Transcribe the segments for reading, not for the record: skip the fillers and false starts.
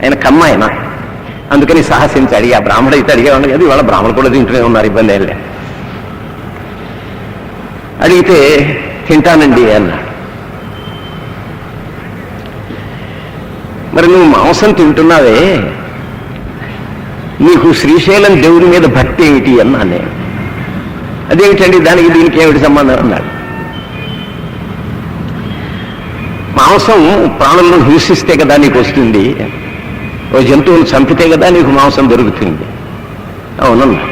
ఆయన కమ్మాయన, అందుకని సాహసించి అడిగి, ఆ బ్రాహ్మడు అయితే అడిగే ఉండే కదా, ఇవాళ బ్రాహ్మణులు కూడా తింటూనే ఉన్నారు, ఇబ్బంది వెళ్ళే. అడిగితే తింటానండి అన్నాడు. మరి నువ్వు మాంసం తింటున్నావే, నీకు శ్రీశైలం దేవుడి మీద భక్తి ఏమిటి అన్నా నేను. అదేమిటండి దానికి దీనికి ఏమిటి సంబంధం అన్నాడు. మాంసం ప్రాణులను హింసిస్తే కదా నీకు వస్తుంది, ఓ జంతువును చంపితే కదా నీకు మాంసం దొరుకుతుంది. అవునన్నా.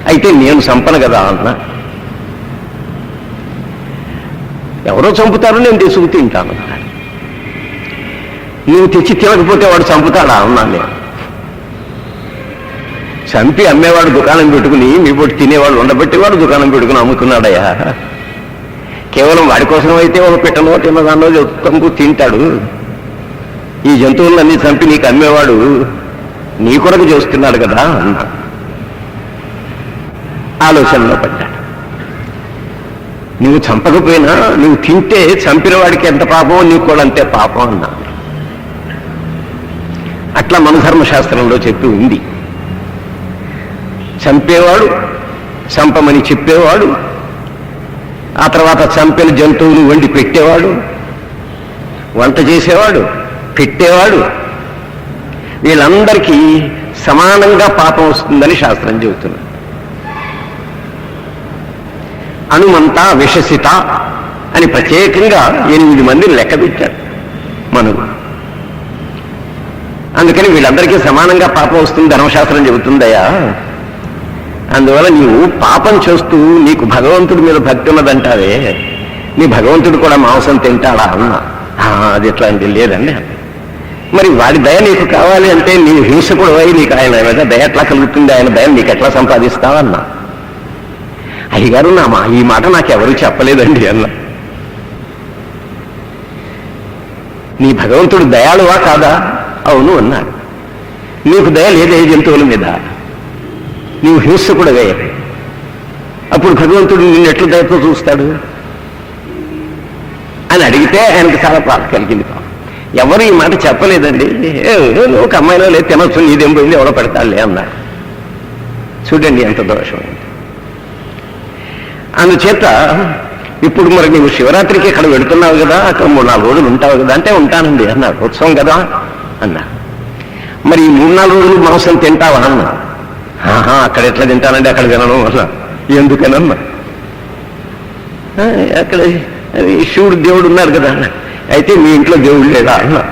అయితే నేను చంపను కదా అన్నా. ఎవరో చంపుతారో నేను తీసుకు తింటాను. నువ్వు తెచ్చి తినకపోతే వాడు చంపుతాడా అన్నాను నేను. చంపి అమ్మేవాడు దుకాణం పెట్టుకుని మీ పొట్టి తినేవాడు ఉండబట్టి వాడు దుకాణం పెట్టుకుని అమ్ముకున్నాడయ్యా. కేవలం వాడి కోసం అయితే ఒక పిట్టనో తిన్నదాన్నో చంపు తింటాడు. ఈ జంతువులన్నీ చంపి నీకు అమ్మేవాడు నీ కొరకు చేస్తున్నాడు కదా అన్నా. ఆలోచనలో పడ్డాడు. నువ్వు చంపకపోయినా నువ్వు తింటే చంపిన వాడికి ఎంత పాపమో నీకు కూడా అంతే పాపం అన్నా. అట్లా మన ధర్మశాస్త్రంలో చెప్పి ఉంది. చంపేవాడు, చంపమని చెప్పేవాడు, ఆ తర్వాత చంపిన జంతువులు వండి పెట్టేవాడు, వంట చేసేవాడు, పెట్టేవాడు, వీళ్ళందరికీ సమానంగా పాపం వస్తుందని శాస్త్రం చెబుతుంది. హనుమంత విషసిత అని ప్రత్యేకంగా 8 మందిని లెక్క పెట్టాడు మనువు. అందుకని వీళ్ళందరికీ సమానంగా పాపం వస్తుంది ధర్మశాస్త్రం చెబుతుందయ్యా. అందువల్ల నీవు పాపం చేస్తూ నీకు భగవంతుడి మీద భక్తి ఉన్నదంటావే, నీ భగవంతుడు కూడా మాంసం తింటాడా అన్నా. అది ఎట్లా అంటే లేదండి. మరి వాడి దయ నీకు కావాలి అంటే నీవు హింసకుడు అయి నీకు ఆయన మీద దయ ఎట్లా కలుగుతుంది, ఆయన దయ నీకు ఎట్లా సంపాదిస్తావన్నా. అయ్యగారు ఈ మాట నాకెవరూ చెప్పలేదండి అన్నా. నీ భగవంతుడు దయాళువా కాదా? అవును అన్నాడు. నీకు దయ లేదే జంతువుల మీద, నీవు హింసకుడవే, అప్పుడు భగవంతుడు నిన్ను ఎట్లా దయతో చూస్తాడు అని అడిగితే ఆయనకు చాలా బాధ కలిగింది. ఎవరు ఈ మాట చెప్పలేదండి. ఒక అమ్మాయిలో లేదు తినొచ్చు, నీదేం పోయింది ఎవడో పెడతాడులే అన్నాడు. చూడండి ఎంత దోషం. అందుచేత ఇప్పుడు మరి నువ్వు శివరాత్రికి ఇక్కడ వెళుతున్నావు కదా, అక్కడ 3-4 రోజులు ఉంటావు కదా అంటే ఉంటానండి అన్నాడు. ఉత్సవం కదా అన్నా. మరి ఈ 3-4 రోజులు మాంసం తింటావా అన్నా. అక్కడ ఎట్లా తింటానండి, అక్కడ తినను అన్నా. ఎందుకనన్నా. అక్కడ శివుడు దేవుడు ఉన్నారు కదా అన్న. అయితే మీ ఇంట్లో దేవుడు లేడా అన్నా.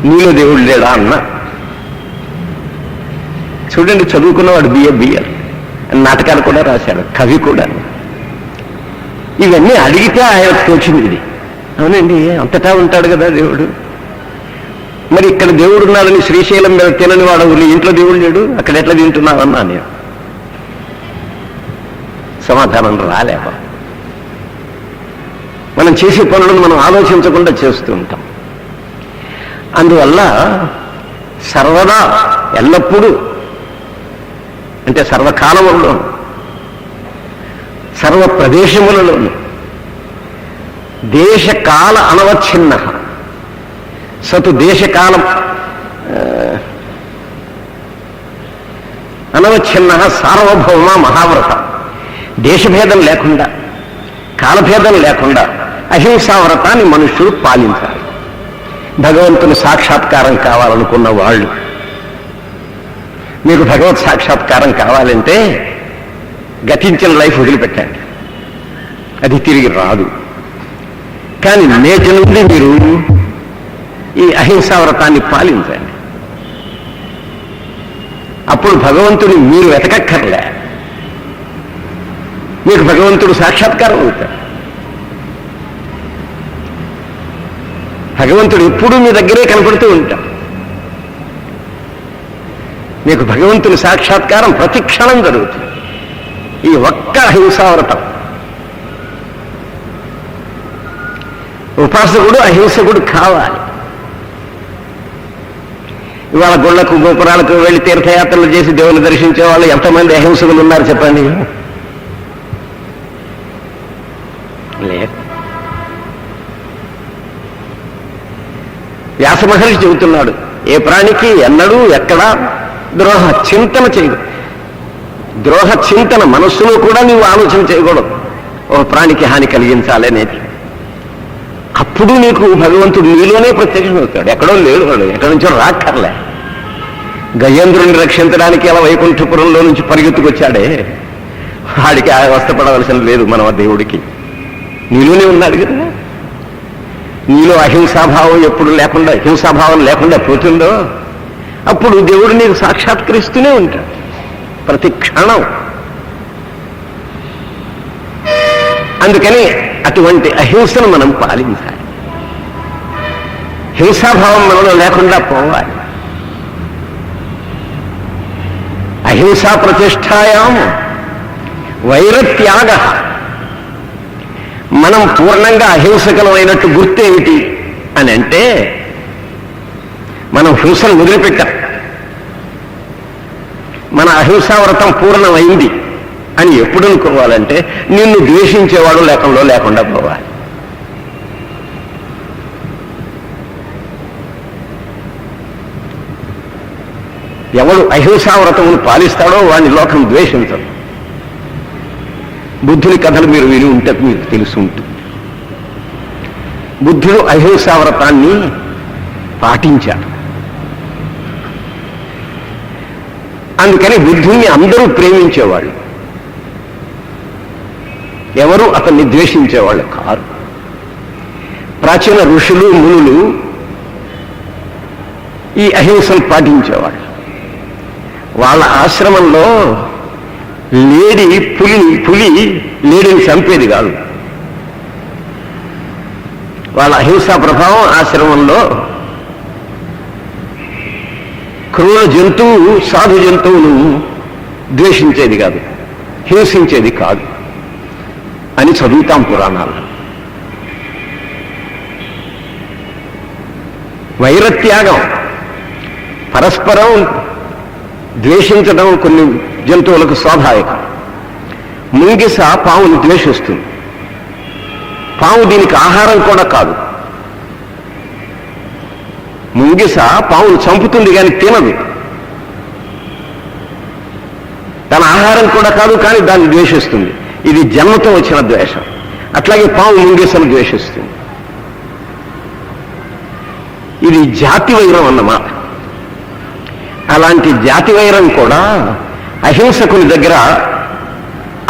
నీలో దేవుడు లేడా అన్నా. చూడండి చదువుకున్నవాడు బిఏ నాటకాలు కూడా రాశాడు, కవి కూడా. ఇవన్నీ అడిగితే ఆయనకు తోచింది ఇది. అవునండి అంతటా ఉంటాడు కదా దేవుడు. మరి ఇక్కడ దేవుడు ఉన్నాడని శ్రీశైలం మీద తినని వాడు నీ ఇంట్లో దేవుడు లేడు, అక్కడ ఎట్లా తింటున్నావన్నా నేను. సమాధానం రాలేక మనం చేసే పనులను మనం ఆలోచించకుండా చేస్తూ ఉంటాం. అందువల్ల సర్వదా ఎల్లప్పుడూ అంటే సర్వకాలములలో సర్వ ప్రదేశములలోనూ దేశకాల అనవచ్ఛిన్న సతు దేశకాలం అనవచ్ఛిన్న సార్వభౌమ మహావ్రత, దేశభేదం లేకుండా కాలభేదం లేకుండా అహింసావ్రతాన్ని మనుష్యుడు పాలించాలి. భగవంతుని సాక్షాత్కారం కావాలనుకున్న వాళ్ళు, మీకు భగవత్ సాక్షాత్కారం కావాలంటే గతించిన లైఫ్ వదిలిపెట్టండి, అది తిరిగి రాదు. కానీ నేటి నుండి మీరు ఈ అహింసావ్రతాన్ని పాలించండి. అప్పుడు భగవంతుని మీరు వెతకక్కర్లే, మీకు భగవంతుడు సాక్షాత్కారం అవుతాడు. భగవంతుడు ఎప్పుడూ మీ దగ్గరే కనపడుతూ ఉంటాడు. మీకు భగవంతుని సాక్షాత్కారం ప్రతి క్షణం జరుగుతుంది. ఈ ఒక్క అహింసావ్రతం. ఉపాసకుడు అహింసకుడు కావాలి. ఇవాళ గుళ్ళకు గోపురాలకు వెళ్ళి తీర్థయాత్రలు చేసి దేవుని దర్శించే వాళ్ళు ఎంతమంది అహింసకులు ఉన్నారు చెప్పండి? లేదు. వ్యాస మహర్షి చెబుతున్నాడు ఏ ప్రాణికి ఎన్నడూ ఎక్కడా ద్రోహ చింతన చేయదు. ద్రోహ చింతన మనస్సులో కూడా నీవు ఆలోచన చేయకూడదు, ఒక ప్రాణికి హాని కలిగించాలి అనేది. అప్పుడు నీకు భగవంతుడు నీలోనే ప్రత్యక్షమవుతాడు. ఎక్కడో లేడు, వాడు ఎక్కడి నుంచో రాక్కర్లే. గజేంద్రుని రక్షించడానికి అలా వైకుంఠపురంలో నుంచి పరిగెత్తుకొచ్చాడే, వాడికి అవస్థపడవలసిన లేదు మన దేవుడికి. నీలోనే ఉన్నాడు కదా. నీలో అహింసాభావం ఎప్పుడు లేకుండా, హింసాభావం లేకుండా పోతుందో అప్పుడు దేవుడు నీకు సాక్షాత్కరిస్తూనే ఉంటాడు ప్రతి క్షణం. అందుకని అటువంటి అహింసను మనం పాలించాలి. హింసాభావం మనలో లేకుండా పోవాలి. అహింసా ప్రతిష్టాయాం వైరత్యాగ. మనం పూర్ణంగా అహింసకలమైనట్టు గుర్తేమిటి అని అంటే, మనం హింసను వదిలిపెట్టాం. మన అహింసావ్రతం పూర్ణమైంది అని ఎప్పుడు అనుకోవాలంటే, నిన్ను ద్వేషించేవాడు లేకుండా పోవాలి. ఎవడు అహింసావ్రతమును పాలిస్తాడో వాడిని లోకం ద్వేషించదు. బుద్ధుని కథలు మీరు విని ఉంటే మీకు తెలుసు ఉంటుంది. బుద్ధుడు అహింసావ్రతాన్ని పాటించాడు. అందుకని బుద్ధుణ్ణి అందరూ ప్రేమించేవాళ్ళు, ఎవరు అతన్ని ద్వేషించేవాళ్ళు కారు. ప్రాచీన ఋషులు మునులు ఈ అహింసను పాటించేవాళ్ళు. వాళ్ళ ఆశ్రమంలో పులి లేడిని చంపేది కాదు. వాళ్ళ అహింసా ప్రభావం ఆశ్రమంలో క్రూర జంతువు సాధు జంతువును ద్వేషించేది కాదు, హింసించేది కాదు అని చదువుతాం పురాణాలు. వైరత్యాగం, పరస్పరం ద్వేషించడం కొన్ని జంతువులకు స్వాభావికం. ముంగిస పావుని ద్వేషిస్తుంది. పాము దీనికి ఆహారం కూడా కాదు. ముంగిస పావును చంపుతుంది కానీ తినదు. తన ఆహారం కూడా కాదు, కానీ దాన్ని ద్వేషిస్తుంది. ఇది జన్మతో వచ్చిన ద్వేషం. అట్లాగే పాము ముంగిసను ద్వేషిస్తుంది. ఇది జాతి వైరం అన్నమాట. అలాంటి జాతి వైరం కూడా అహింసకుని దగ్గర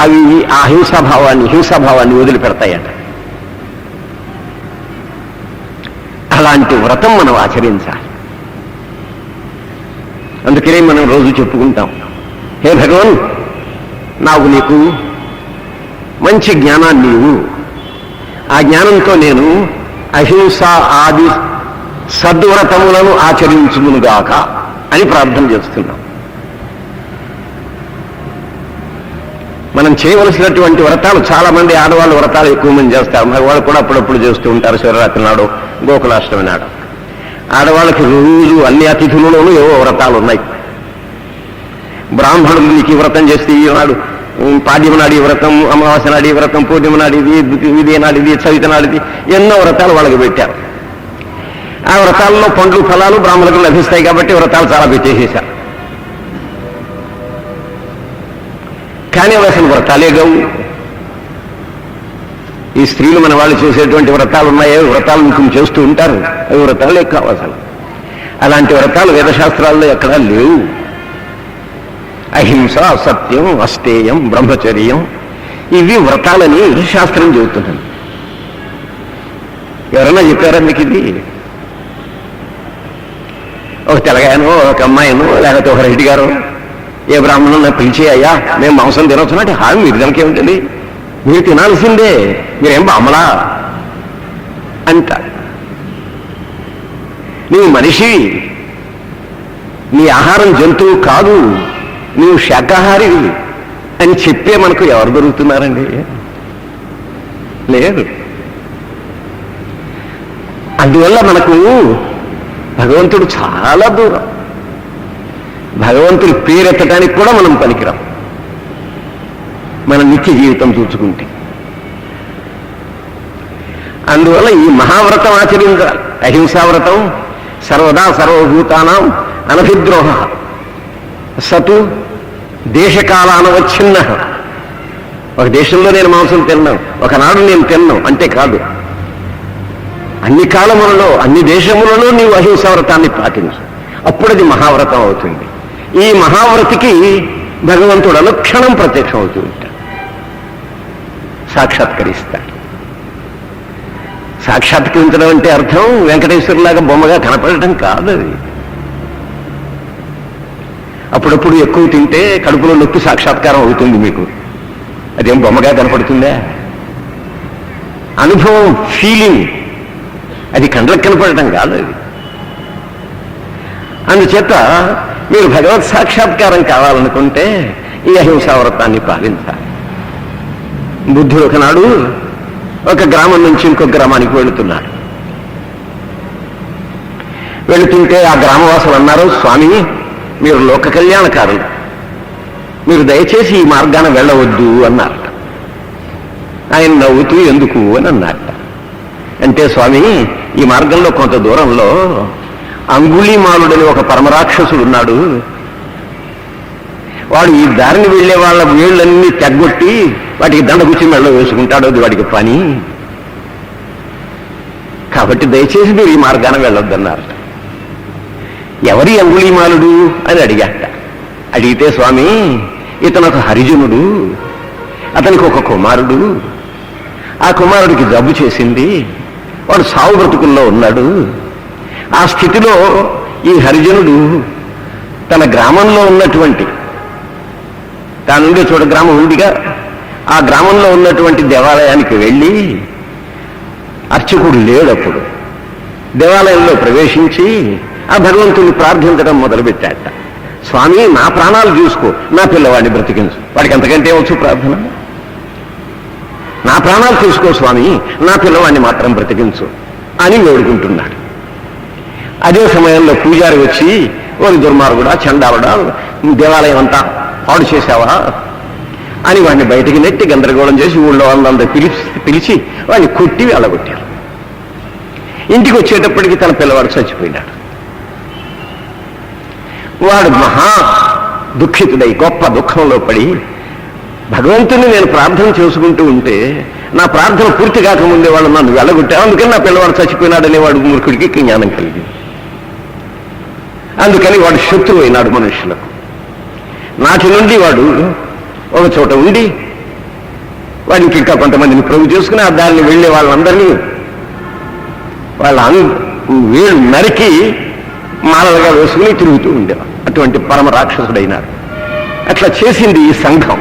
అవి ఆ హింసాభావాన్ని వదిలిపెడతాయట. అలాంటి వ్రతం మనం ఆచరించాలి. అందుకనే మనం రోజు చెప్పుకుంటాం, హే భగవాన్, నీకు మంచి జ్ఞానాన్ని ఇవ్వు. ఆ జ్ఞానంతో నేను అహింస ఆది సద్వ్రతములను ఆచరించునుగాక అని ప్రార్థన చేస్తున్నాం. మనం చేయవలసినటువంటి వ్రతాలు చాలా మంది ఆడవాళ్ళు వ్రతాలు ఎక్కువ మంది చేస్తారు. మగవాళ్ళు కూడా అప్పుడప్పుడు చేస్తూ ఉంటారు. శివరాత్రి నాడు, గోకులాష్టమి నాడు. ఆడవాళ్ళకి రోజు అన్ని అతిథులలోనూ ఏవో వ్రతాలు ఉన్నాయి. బ్రాహ్మణులు నీకు వ్రతం చేస్తే ఈనాడు పాడ్యమ నాడు ఈ వ్రతం, అమావాస్య నాడు ఈ వ్రతం, పూర్ణిమ నాడు ఇది నాడిది, చవితి నాడిది, ఎన్నో వ్రతాలు వాళ్ళకి పెట్టారు. ఆ వ్రతాల్లో పండ్లు ఫలాలు బ్రాహ్మణులకు లభిస్తాయి కాబట్టి వ్రతాలు చాలా పెట్టేసేశారు. కానీ అవి అసలు వ్రతాలే కావు. ఈ స్త్రీలు మన వాళ్ళు చేసేటువంటి వ్రతాలు ఉన్నాయో, వ్రతాలు ఇంకం చేస్తూ ఉంటారు, అవి వ్రతాలే కావు అసలు. అలాంటి వ్రతాలు వేదశాస్త్రాల్లో ఎక్కడా లేవు. అహింస, సత్యం, అస్తేయం, బ్రహ్మచర్యం, ఇవి వ్రతాలని శాస్త్రం చెబుతున్నాను. ఎవరన్నా చెప్పారా మీకు ఇది? ఒక తెలగాయనో, ఒక అమ్మాయినో, లేకపోతే ఒక రెడ్డి గారు ఏ బ్రాహ్మణులను పిలిచి, అయ్యా మేము మాంసం తినొచ్చునంటే, మీరు దానికేమిటండి, మీరు తినాల్సిందే, మీరేం బామలా అంట. నీవు మనిషి, నీ ఆహారం జంతువు కాదు, నీవు శాకాహారి అని చెప్పే మనకు ఎవరు దొరుకుతున్నారండి? లేదు. అందువల్ల మనకు భగవంతుడు చాలా దూరం. భగవంతుడి పేరెత్తడానికి కూడా మనం పనికిరాం మన నిత్య జీవితం చూసుకుంటే. అందువల్ల ఈ మహావ్రతం ఆచరించాలి. అహింసావ్రతం, సర్వదా సర్వభూతానాం అనభిద్రోహ సతు దేశకాలానవచ్ఛిన్న. ఒక దేశంలో నేను మాంసం తిన్నాను, ఒకనాడు నేను తిన్నాను అంటే కాదు. అన్ని కాలములలో అన్ని దేశములలో నీవు అహింసా వ్రతాన్ని పాటించు, అప్పుడు అది మహావ్రతం అవుతుంది. ఈ మహావ్రతికి భగవంతుడు అనుక్షణం ప్రత్యక్షం అవుతూ ఉంటాడు, సాక్షాత్కరిస్తాడు. సాక్షాత్కరించడం అంటే అర్థం వెంకటేశ్వరులాగా బొమ్మగా కనపడటం కాదు. అది అప్పుడప్పుడు ఎక్కువ తింటే కడుపులో నొప్పి సాక్షాత్కారం అవుతుంది మీకు. అదేం బొమ్మగా కనపడుతుందా? అనుభవం, ఫీలింగ్, అది కండ్లకు కనపడటం కాదు. అది అందుచేత మీరు భగవత్ సాక్షాత్కారం కావాలనుకుంటే ఈ అహింసా వ్రతాన్ని పాలించాలి. బుద్ధుడు ఒకనాడు ఒక గ్రామం నుంచి ఇంకొక గ్రామానికి వెళుతున్నాడు. వెళుతుంటే ఆ గ్రామవాసులు అన్నారు, స్వామి మీరు లోక కళ్యాణకారులు, మీరు దయచేసి ఈ మార్గాన వెళ్ళవద్దు అన్నారట. ఆయన నవ్వుతూ ఎందుకు అని అన్నారట. అంటే స్వామి ఈ మార్గంలో కొంత దూరంలో అంగుళీమాలుడని ఒక పరమరాక్షసుడు ఉన్నాడు. వాడు ఈ దారిని వెళ్లే వాళ్ళ వేళ్ళన్నీ తెగ్గొట్టి వాటికి దండగుచ్చి మెళ్ళ వేసుకుంటాడు, అది వాడికి పని. కాబట్టి దయచేసి మీరు ఈ మార్గాన వెళ్ళొద్దన్నారు. ఎవరి అంగుళీమాలుడు అని అడిగాట. అడిగితే స్వామి ఇతను ఒక హరిజనుడు, అతనికి ఒక కుమారుడు, ఆ కుమారుడికి జబ్బు చేసింది, వాడు సావు బ్రతుకుల్లో ఉన్నాడు. ఆ స్థితిలో ఈ హరిజనుడు తన గ్రామంలో ఉన్నటువంటి, తానుండే చోట గ్రామం ఉందిగా, ఆ గ్రామంలో ఉన్నటువంటి దేవాలయానికి వెళ్ళి, అర్చకుడు లేడప్పుడు, దేవాలయంలో ప్రవేశించి ఆ భగవంతుని ప్రార్థించడం మొదలుపెట్టాట. స్వామి నా ప్రాణాలు చూసుకో, నా పిల్లవాడిని బ్రతికించు. వాడికి అంతకంటే వచ్చు ప్రార్థన. నా ప్రాణాలు చూసుకో స్వామి, నా పిల్లవాడిని మాత్రం బ్రతికించు అని వేడుకుంటున్నాడు. అదే సమయంలో పూజారి వచ్చి, ఓరి దుర్మార్గుడా, చండాలుడా, దేవాలయం అంతా పాడు చేశావా అని వాడిని బయటికి నెట్టి గందరగోళం చేసి ఊళ్ళో వాళ్ళందరూ పిలిచి వాడిని కొట్టి వెళ్ళగొట్టారు. ఇంటికి వచ్చేటప్పటికి తన పిల్లవాడు చచ్చిపోయినాడు. వాడు మహా దుఃఖితుడై గొప్ప దుఃఖంలో పడి, భగవంతుని నేను ప్రార్థన చేసుకుంటూ ఉంటే నా ప్రార్థన పూర్తి కాకముందే వాడు నన్ను వెళ్ళగొట్టావు, అందుకని నా పిల్లవాడు చచ్చిపోయినాడనే వాడు మూర్ఖుడికి జ్ఞానం కలిగింది. అందుకని వాడు శత్రువు అయినాడు మనుషులకు. నాటి నుండి వాడు ఒక చోట ఉండి వాడికి ఇంకా కొంతమందిని ప్రభు చేసుకుని ఆ దారిని వెళ్ళే వాళ్ళందరినీ వాళ్ళ వేళ్ళు నరికి మాలలుగా వేసుకుని తిరుగుతూ ఉండేవాడు. అటువంటి పరమ రాక్షసుడైనాడు. అట్లా చేసింది ఈ సంఘం.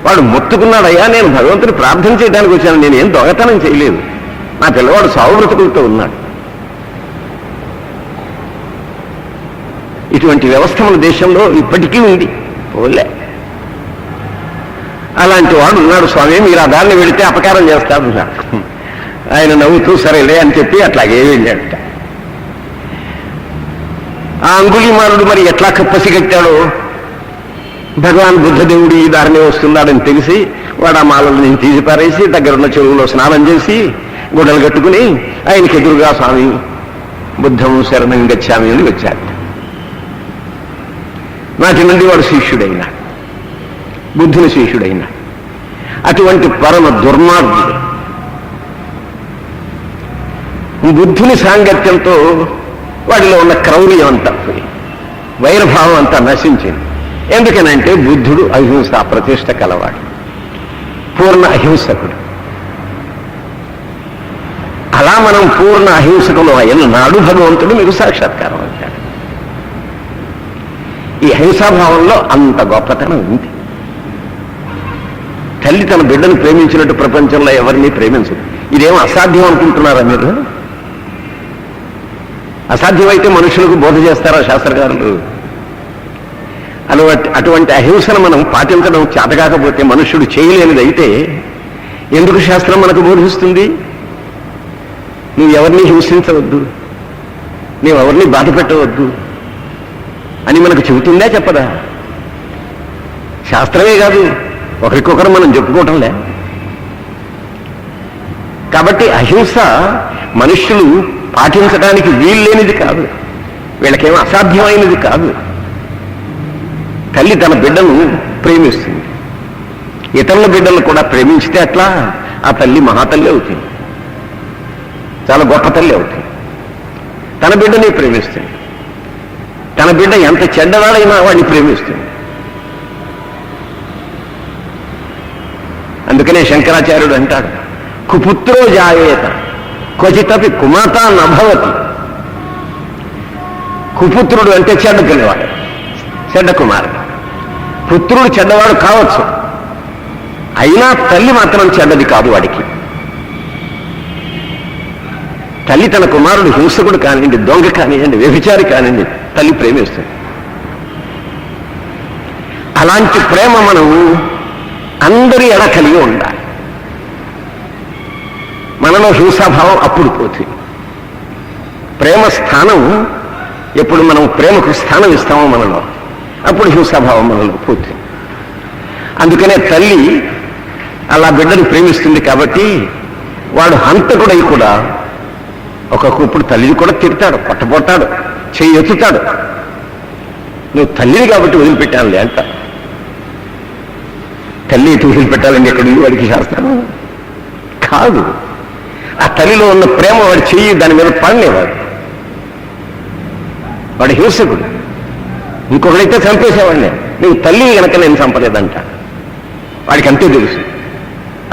వాడు మొత్తుకున్నాడయ్యా, నేను భగవంతుని ప్రార్థన చేయడానికి వచ్చాను, నేనేం దొంగతనం చేయలేదు, నా పిల్లవాడు సావు బ్రతుకులతో ఉన్నాడు. ఇటువంటి వ్యవస్థ మన దేశంలో ఇప్పటికీ ఉంది, పోలే. అలాంటి వాడు ఉన్నాడు స్వామి, మీరు ఆ దారిని వెళితే అపకారం చేస్తాడు. ఆయన నవ్వుతూ సరేలే అని చెప్పి అట్లాగే వెళ్ళాడట. ఆ అంగుళీమాలుడు మరి ఎట్లా పసిగట్టాడో, భగవాన్ బుద్ధదేవుడు ఈ దారిని వస్తున్నాడని తెలిసి వాడు ఆ మాలను తీసి పారేసి దగ్గరున్న చెరువులో స్నానం చేసి గుడ్డలు కట్టుకుని ఆయనకి ఎదురుగా స్వామి బుద్ధం శరణం గచ్చామి అని వచ్చాడు. నాటి నుండి వాడు శిష్యుడైనా, బుద్ధుని శిష్యుడైనా. అటువంటి పరమ దుర్మార్గుడు బుద్ధుని సాంగత్యంతో వాడిలో ఉన్న క్రౌర్యం అంతా పోయి, వైరభావం అంతా నశించింది. ఎందుకనంటే బుద్ధుడు అహింస ప్రతిష్ట కలవాడు, పూర్ణ అహింసకుడు. అలా మనం పూర్ణ అహింసకులు అయిన నాడు భగవంతుడు మీకు సాక్షాత్కారం అవుతాడు. ఈ అహింసాభావంలో అంత గొప్పతనం ఉంది. తల్లి తన బిడ్డను ప్రేమించినట్టు ప్రపంచంలో ఎవరిని ప్రేమించదు. ఇదేమో అసాధ్యం అనుకుంటున్నారా మీరు? అసాధ్యమైతే మనుషులకు బోధ చేస్తారా శాస్త్రకారులు? అటువంటి అహింసను మనం పాటించడం చేతకాకపోతే, మనుష్యుడు చేయలేనిది అయితే ఎందుకు శాస్త్రం మనకు బోధిస్తుంది? నువ్వు ఎవరిని హింసించవద్దు, నువ్వెవరిని బాధ పెట్టవద్దు అని మనకు చెబుతుందా చెప్పదా? శాస్త్రమే కాదు, ఒకరికొకరు మనం చెప్పుకోవటంలే. కాబట్టి అహింస మనుష్యులు పాటించడానికి వీల్లేనిది కాదు, వీళ్ళకేమో అసాధ్యమైనది కాదు. తల్లి తన బిడ్డను ప్రేమిస్తుంది. ఇతరుల బిడ్డలను కూడా ప్రేమించితే అట్లా ఆ తల్లి మహాతల్లి అవుతుంది, చాలా గొప్ప తల్లి అవుతుంది. తన బిడ్డని ప్రేమిస్తుంది. తన బిడ్డ ఎంత చెడ్డవాడైనా వాడిని ప్రేమిస్తుంది. అందుకనే శంకరాచార్యుడు అంటాడు, కుపుత్రో జాయేత క్వచితపి కుమాత నభవతి. కుపుత్రుడు అంటే చెడ్డ పిల్లవాడు, చెడ్డ కుమారుడు. పుత్రుడు చెడ్డవాడు కావచ్చు, అయినా తల్లి మాత్రం చెడ్డది కాదు వాడికి. తల్లి తన కుమారుడు హింసకుడు కానివ్వండి, దొంగ కానివ్వండి, వ్యభిచారి కానివ్వండి, తల్లి ప్రేమిస్తుంది. అలాంటి ప్రేమ మనం అందరి ఎడ కలిగి ఉండాలి. మనలో హింసాభావం అప్పుడు పోతుంది. ప్రేమ స్థానం ఎప్పుడు మనం ప్రేమకు స్థానం ఇస్తామో మనలో, అప్పుడు హింసాభావం మనలో పోతుంది. అందుకనే తల్లి అలా బిడ్డను ప్రేమిస్తుంది కాబట్టి వాడు హంతకుడై కూడా ఒక్కొక్కప్పుడు తల్లిని కూడా తిడతాడు, కొట్టబోతాడు, చెయ్యి ఎత్తుతాడు. నువ్వు తల్లిని కాబట్టి వదిలిపెట్టానులే అంట. తల్లి ఎటు వదిలిపెట్టాలని ఎక్కడ వాడికి శాస్త్రం కాదు. ఆ తల్లిలో ఉన్న ప్రేమ వాడి చెయ్యి దాని మీద పడలేవాడు. వాడు హింసకుడు. ఇంకొకడైతే చంపేసేవాడిని, నువ్వు తల్లి కనుక నేను చంపలేదంట. వాడికి అంతే తెలుసు.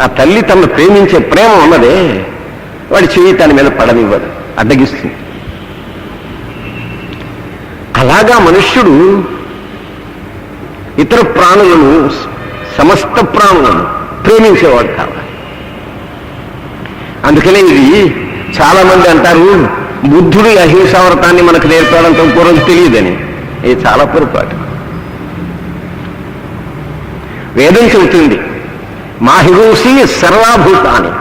ఆ తల్లి తనను ప్రేమించే ప్రేమ ఉన్నదే వాడి చెయ్యి తన మీద పడనివ్వదు, అడ్డగిస్తుంది. అలాగా మనుష్యుడు ఇతర ప్రాణులను, సమస్త ప్రాణులను ప్రేమించేవాడు కావాలి. అందుకనే ఇది చాలా మంది అంటారు, బుద్ధుడు అహింసావ్రతాన్ని మనకు నేర్పడంతో పూర్వం తెలియదని. ఇది చాలా పొరపాటు. వేదం చెబుతుంది, మాహింసి సర్వాభూతాన్ని.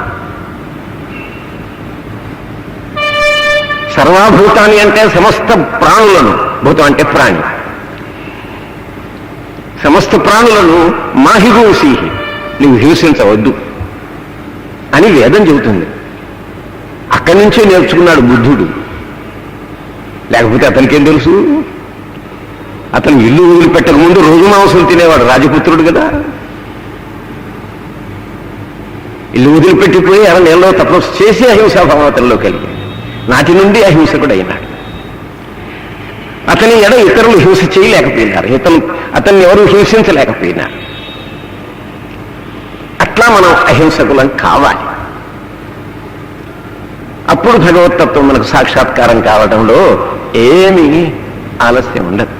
సర్వాభూతాన్ని అంటే సమస్త ప్రాణులను, భూతం అంటే ప్రాణి, సమస్త ప్రాణులను మాహింసి, నువ్వు హింసించవద్దు అని వేదం చెబుతుంది. అక్కడి నుంచే నేర్చుకున్నాడు బుద్ధుడు. లేకపోతే అతనికేం తెలుసు? అతను ఇల్లు వదిలిపెట్టక ముందు రోజు మాంసం తినేవాడు, రాజపుత్రుడు కదా. ఇల్లు వదిలిపెట్టిపోయి అలా నెలలో తపస్సు చేసి అహింసాభావతల్లో కలిగి నాటి నుండి అహింసకుడు అయినాడు. అతని ఎడ ఇతరులు హింస చేయలేకపోయినారు, అతన్ని ఎవరు హింసించలేకపోయినారు. అట్లా మనం అహింసకులం కావాలి. అప్పుడు భగవతత్వం మనకు సాక్షాత్కారం కావడంలో ఏమీ ఆలస్యం ఉండదు.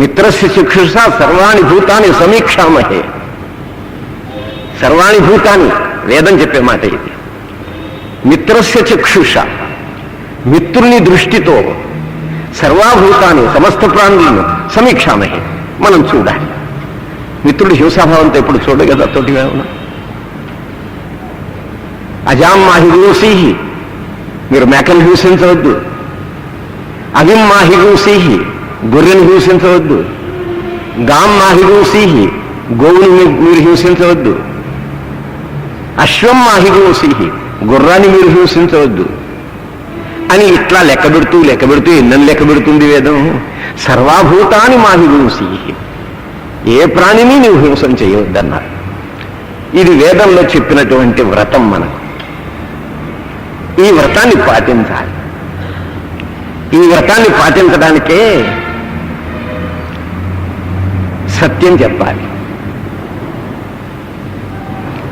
మిత్రస్య చక్షుష సర్వాణి భూతాన్ని సమీక్షామహే. సర్వాణి భూతాన్ని వేదం చెప్పే మాట ఇది. మిత్రస్య చక్షుష, మిత్రుని దృష్టితో సర్వాభూతాన్ని, సమస్త ప్రాణులను సమీక్షామహే, మనం చూడాలి. మిత్రుడు హింసాభావంతో ఎప్పుడు చూడదు కదా, తోటిగా ఉన్నా. అజామ్మాహిగూసి, మీరు మేకను హింసించవద్దు. అవిమ్మాహిగూసి, గొర్రెను హింసించవద్దు. గామ్మాహిగూసి, గోవుని మీరు హింసించవద్దు. అశ్వమ్మాహిగూసి, గుర్రాన్ని మీరు హింసించవద్దు అని ఇట్లా లెక్కబెడుతూ ఎన్నని లెక్కబెడుతుంది వేదం. సర్వాభూతాన్ని మాహిగూసి, ఏ ప్రాణిని నువ్వు హింసం చేయవద్దన్నారు. ఇది వేదంలో చెప్పినటువంటి వ్రతం. మనకు ఈ వ్రతాన్ని పాటించాలి. ఈ వ్రతాన్ని పాటించడానికే సత్యం చెప్పాలి.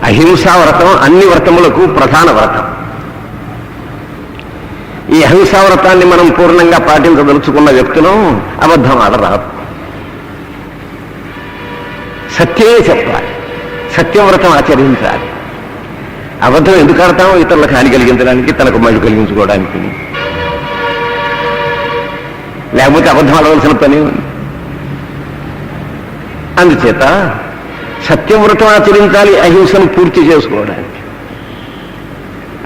అహింసా వ్రతం అన్ని వ్రతములకు ప్రధాన వ్రతం. ఈ అహింసా వ్రతాన్ని మనం పూర్ణంగా పాటించదలుచుకున్న వ్యక్తులు అబద్ధం ఆడరాదు. సత్యమే చెప్పాలి, సత్యవ్రతం ఆచరించాలి. అబద్ధం ఎందుకు ఆడతామో? ఇతరులకు హాని కలిగించడానికి, తనకు మళ్ళీ కలిగించుకోవడానికి. లేకపోతే అబద్ధం ఆడవలసిన పని ఉంది. అందుచేత సత్యవ్రతం ఆచరించాలి, అహింసను పూర్తి చేసుకోవడానికి.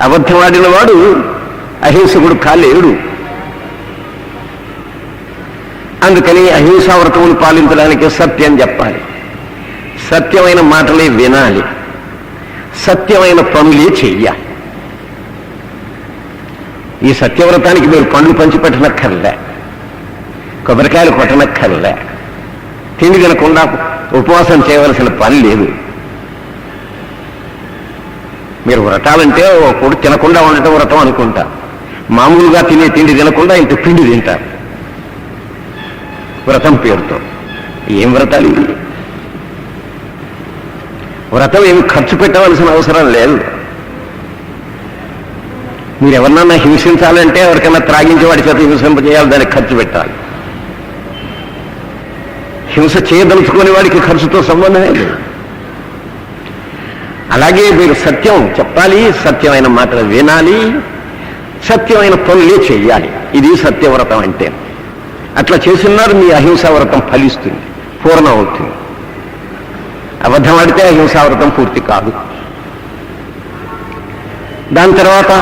అబద్ధం ఆడిన వాడు అహింసకుడు కాలేడు. అందుకని అహింసా వ్రతమును పాలించడానికి సత్యం చెప్పాలి, సత్యమైన మాటలే వినాలి, సత్యమైన పనులే చెయ్యాలి. ఈ సత్యవ్రతానికి మీరు పండ్లు పంచి పెట్టనక్కర్లే, కొబ్బరికాయలు కొట్టనక్కర్లే, తిండి తినకుండా ఉపవాసం చేయవలసిన పని లేదు. మీరు వ్రతాలంటే ఒక పూట తినకుండా ఉండటం వ్రతం అనుకుంటా, మామూలుగా తినే తిండి తినకుండా ఇంత పిండి తింటారు వ్రతం పేరుతో. ఏం వ్రతాలు ఇవి? వ్రతం ఏమి ఖర్చు పెట్టవలసిన అవసరం లేదు. మీరు ఎవరినన్నా హింసించాలంటే ఎవరికైనా త్రాగించి వాడి చేత హింసింపజేయాలి, దానికి ఖర్చు పెట్టాలి. హింస చేయదలుచుకునే వాడికి ఖర్చుతో సంబంధమే లేదు. అలాగే మీరు సత్యం చెప్పాలి, సత్యమైన మాటలు వినాలి, సత్యమైన పనులే చెయ్యాలి. ఇది సత్యవ్రతం అంటే. అట్లా చేస్తున్నారు, మీ అహింసా వ్రతం ఫలిస్తుంది, పూర్ణం అవుతుంది. అబద్ధం ఆడితే అహింసా వ్రతం పూర్తి కాదు. దాని తర్వాత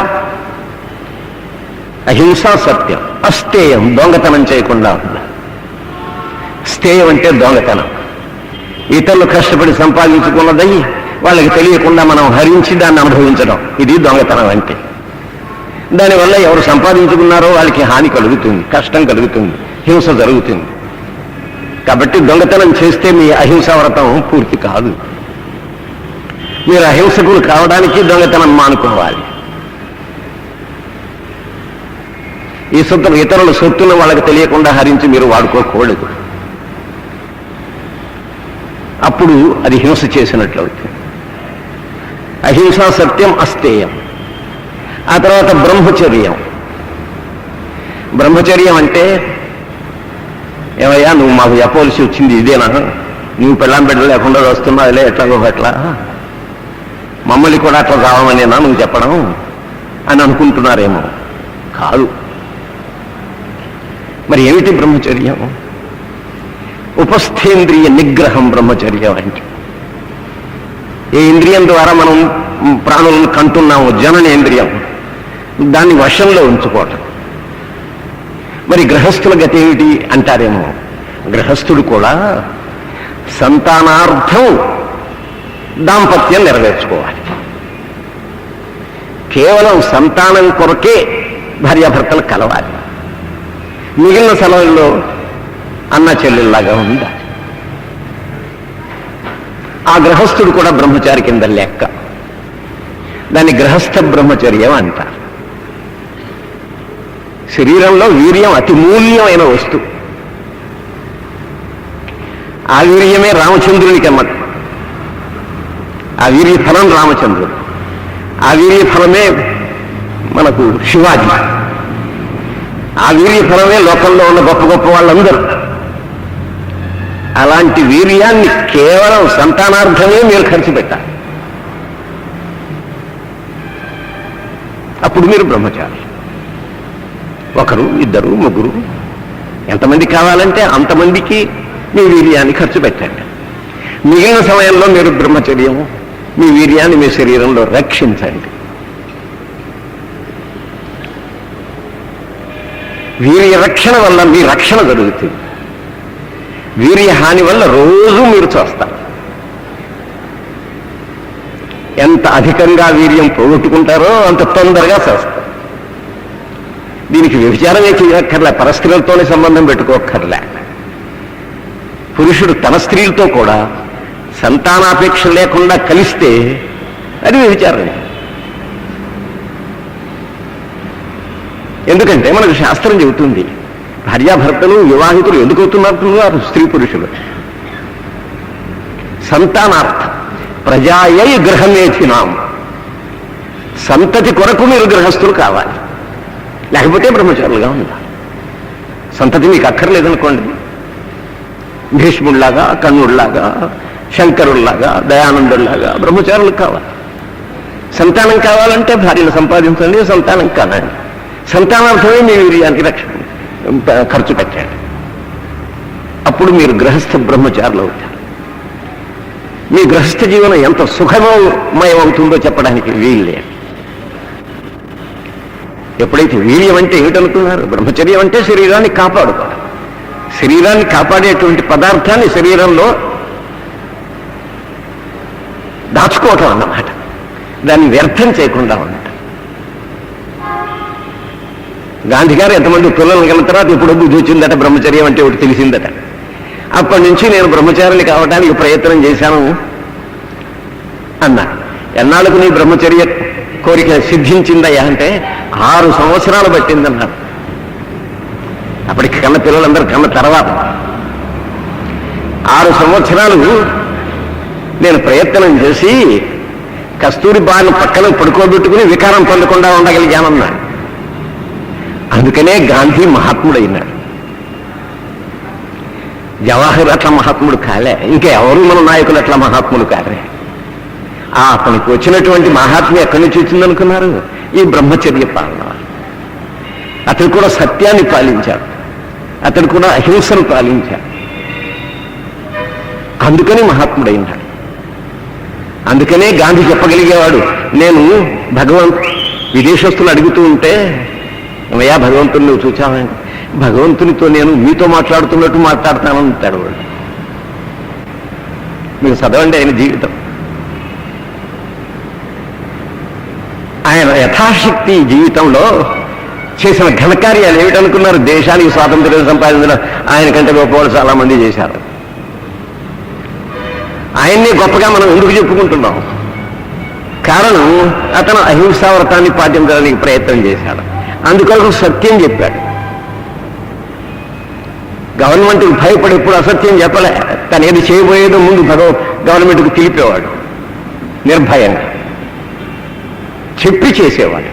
అహింసా సత్యం, అస్థేయం, దొంగతనం చేయకుండా ఉండాలి. స్థేయం అంటే దొంగతనం, ఇతరులు కష్టపడి సంపాదించుకున్నదయ్యి వాళ్ళకి తెలియకుండా మనం హరించి దాన్ని అనుభవించడం, ఇది దొంగతనం అంటే. దానివల్ల ఎవరు సంపాదించుకున్నారో వాళ్ళకి హాని కలుగుతుంది, కష్టం కలుగుతుంది, హింస జరుగుతుంది. కాబట్టి దొంగతనం చేస్తే మీ అహింసా వ్రతం పూర్తి కాదు. మీరు అహింసకులు కావడానికి దొంగతనం మానుకోవాలి. ఈ సొత్తులు, ఇతరుల సొత్తును వాళ్ళకి తెలియకుండా హరించి మీరు వాడుకోకూడదు. అప్పుడు అది హింస చేసినట్లు అవుతుంది. అహింసా సత్యం, అస్థేయం. ఆ తర్వాత బ్రహ్మచర్యం. బ్రహ్మచర్యం అంటే, ఏమయ్యా నువ్వు మాకు చెప్పవలసి వచ్చింది ఇదేనా, నువ్వు పెళ్ళాం బిడ్డ లేకుండా వస్తున్నావులే ఎట్లాగో అట్లా, మమ్మల్ని కూడా అట్లా కావాలనేనా నువ్వు చెప్పడం అని అనుకుంటున్నారేమో. కాదు. మరి ఏమిటి బ్రహ్మచర్యం? ఉపస్థేంద్రియ నిగ్రహం బ్రహ్మచర్యం అంటే. ఏ ఇంద్రియం ద్వారా మనం ప్రాణులను కంటున్నాము, జననేంద్రియం, దాన్ని వశంలో ఉంచుకోవటం. మరి గృహస్థుల గతి ఏమిటి అంటారేమో. గృహస్థుడు కూడా సంతానార్థం దాంపత్యం నెరవేర్చుకోవాలి. కేవలం సంతానం కొరకే భార్యాభర్తలు కలవాలి, మిగిలిన సమయంలో అన్న చెల్లెల్లాగా ఉండాలి. ఆ గృహస్థుడు కూడా బ్రహ్మచారి కింద లెక్క. దాన్ని గృహస్థ బ్రహ్మచర్యం అంటారు. శరీరంలో వీర్యం అతి మూల్యమైన వస్తువు. ఆ వీర్యమే రామచంద్రునికి అన్నట్టు. ఆ వీర్య ఫలం రామచంద్రుడు, ఆ వీర్య ఫలమే మనకు శివాజీ, ఆ వీర్య ఫలమే లోకంలో ఉన్న గొప్ప గొప్ప వాళ్ళందరూ. అలాంటి వీర్యాన్ని కేవలం సంతానార్థమే మీరు ఖర్చు పెట్టాలి. అప్పుడు మీరు బ్రహ్మచారి. ఒకరు, ఇద్దరు, ముగ్గురు, ఎంతమంది కావాలంటే అంతమందికి మీ వీర్యాన్ని ఖర్చు పెట్టండి. మిగిలిన సమయంలో మీరు బ్రహ్మచర్యం, మీ వీర్యాన్ని మీ శరీరంలో రక్షించండి. వీర్య రక్షణ వల్ల మీ రక్షణ జరుగుతుంది. వీర్య హాని వల్ల రోజు మీరు చూస్తారు. ఎంత అధికంగా వీర్యం పోగొట్టుకుంటారో అంత తొందరగా చేస్తారు. దీనికి వ్యభిచారమే చేయక్కర్లే, పరస్త్రీలతోనే సంబంధం పెట్టుకోక్కర్లే. పురుషుడు తన స్త్రీలతో కూడా సంతానాపేక్ష లేకుండా కలిస్తే అది వ్యభిచారమే. ఎందుకంటే మనకు శాస్త్రం చెబుతుంది, భార్యాభర్తలు వివాహితులు ఎందుకు అవుతున్నారు? స్త్రీ పురుషులు సంతానార్థం ప్రజాయై గృహమేధినాం, సంతతి కొరకు మీరు గృహస్థులు కావాలి, లేకపోతే బ్రహ్మచారులుగా ఉండాలి. సంతతి మీకు అక్కర్లేదనుకోండి, భీష్ముడిలాగా, కర్ణుడిలాగా, శంకరుల్లాగా, దయానందుల్లాగా బ్రహ్మచారులు కావాలి. సంతానం కావాలంటే భార్యను సంపాదించండి, సంతానం కాదండి. సంతానార్థమే మీ వీర్యానికి రక్షణ ఖర్చు పెట్టండి. అప్పుడు మీరు గృహస్థ బ్రహ్మచారులు అవుతారు. మీ గృహస్థ జీవనం ఎంత సుఖమయం అవుతుందో చెప్పడానికి వీళ్ళే. ఎప్పుడైతే వీర్యం అంటే ఏమిటనుకున్నారు? బ్రహ్మచర్యం అంటే శరీరాన్ని కాపాడుకోవడం. శరీరాన్ని కాపాడేటువంటి పదార్థాన్ని శరీరంలో దాచుకోవటం అన్నమాట. దాన్ని వ్యర్థం చేయకుండా ఉండటం. గాంధీ గారు ఎంతమంది పిల్లలు కలిగిన తర్వాత ఇప్పుడు బుద్ధి వచ్చిందట, బ్రహ్మచర్యం అంటే ఒకటి తెలిసిందట. అప్పటి నుంచి నేను బ్రహ్మచారిని కావడానికి ప్రయత్నం చేశాను అన్నా. ఎన్నాళ్ళకు నీ బ్రహ్మచర్య కోరిక సిద్ధించిందయ్యా అంటే 6 సంవత్సరాలు పట్టిందన్నారు. అప్పటికి కన్న పిల్లలందరూ కన్న తర్వాత 6 సంవత్సరాలు నేను ప్రయత్నం చేసి కస్తూరిబాను పక్కన పడుకోబెట్టుకుని వికారం పొందకుండా ఉండగలిగానన్నాడు. అందుకనే గాంధీ మహాత్ముడైనాడు. జవహర్ అట్లా మహాత్ముడు కాలే, ఇంకా ఎవరు మన నాయకులు అట్లా మహాత్ములు కాలే. అతనికి వచ్చినటువంటి మహాత్మ్యం ఎక్కడి నుంచి వచ్చిందనుకున్నారు? ఈ బ్రహ్మచర్య పాలన. అతను కూడా సత్యాన్ని పాలించాడు, అతను కూడా అహింసను పాలించాడు. అందుకని మహాత్ముడైనాడు. అందుకనే గాంధీ చెప్పగలిగేవాడు, నేను విదేశస్తులు అడుగుతూ ఉంటే, అయ్యా భగవంతుని నువ్వు చూచావండి, భగవంతునితో నేను మీతో మాట్లాడుతున్నట్టు మాట్లాడతానని అంటాడు వాడు. మీరు చదవండి ఆయన జీవితం. ఆయన యథాశక్తి జీవితంలో చేసిన ఘనకార్యాలు ఏమిటనుకున్నారు? దేశానికి స్వాతంత్ర్యం సంపాదించడం ఆయన కంటే గొప్పవాళ్ళు చాలా మంది చేశారు. ఆయన్ని గొప్పగా మనం ఎందుకు చెప్పుకుంటున్నాం? కారణం అతను అహింసా వ్రతాన్ని పాటించడానికి ప్రయత్నం చేశాడు. అందుకొరకు సత్యం చెప్పాడు. గవర్నమెంట్కి భయపడి ఎప్పుడు అసత్యం చెప్పలే. తను ఏది చేయబోయేదో ముందు గవర్నమెంట్కి తెలిపేవాడు. నిర్భయంగా చెప్పి చేసేవాడు,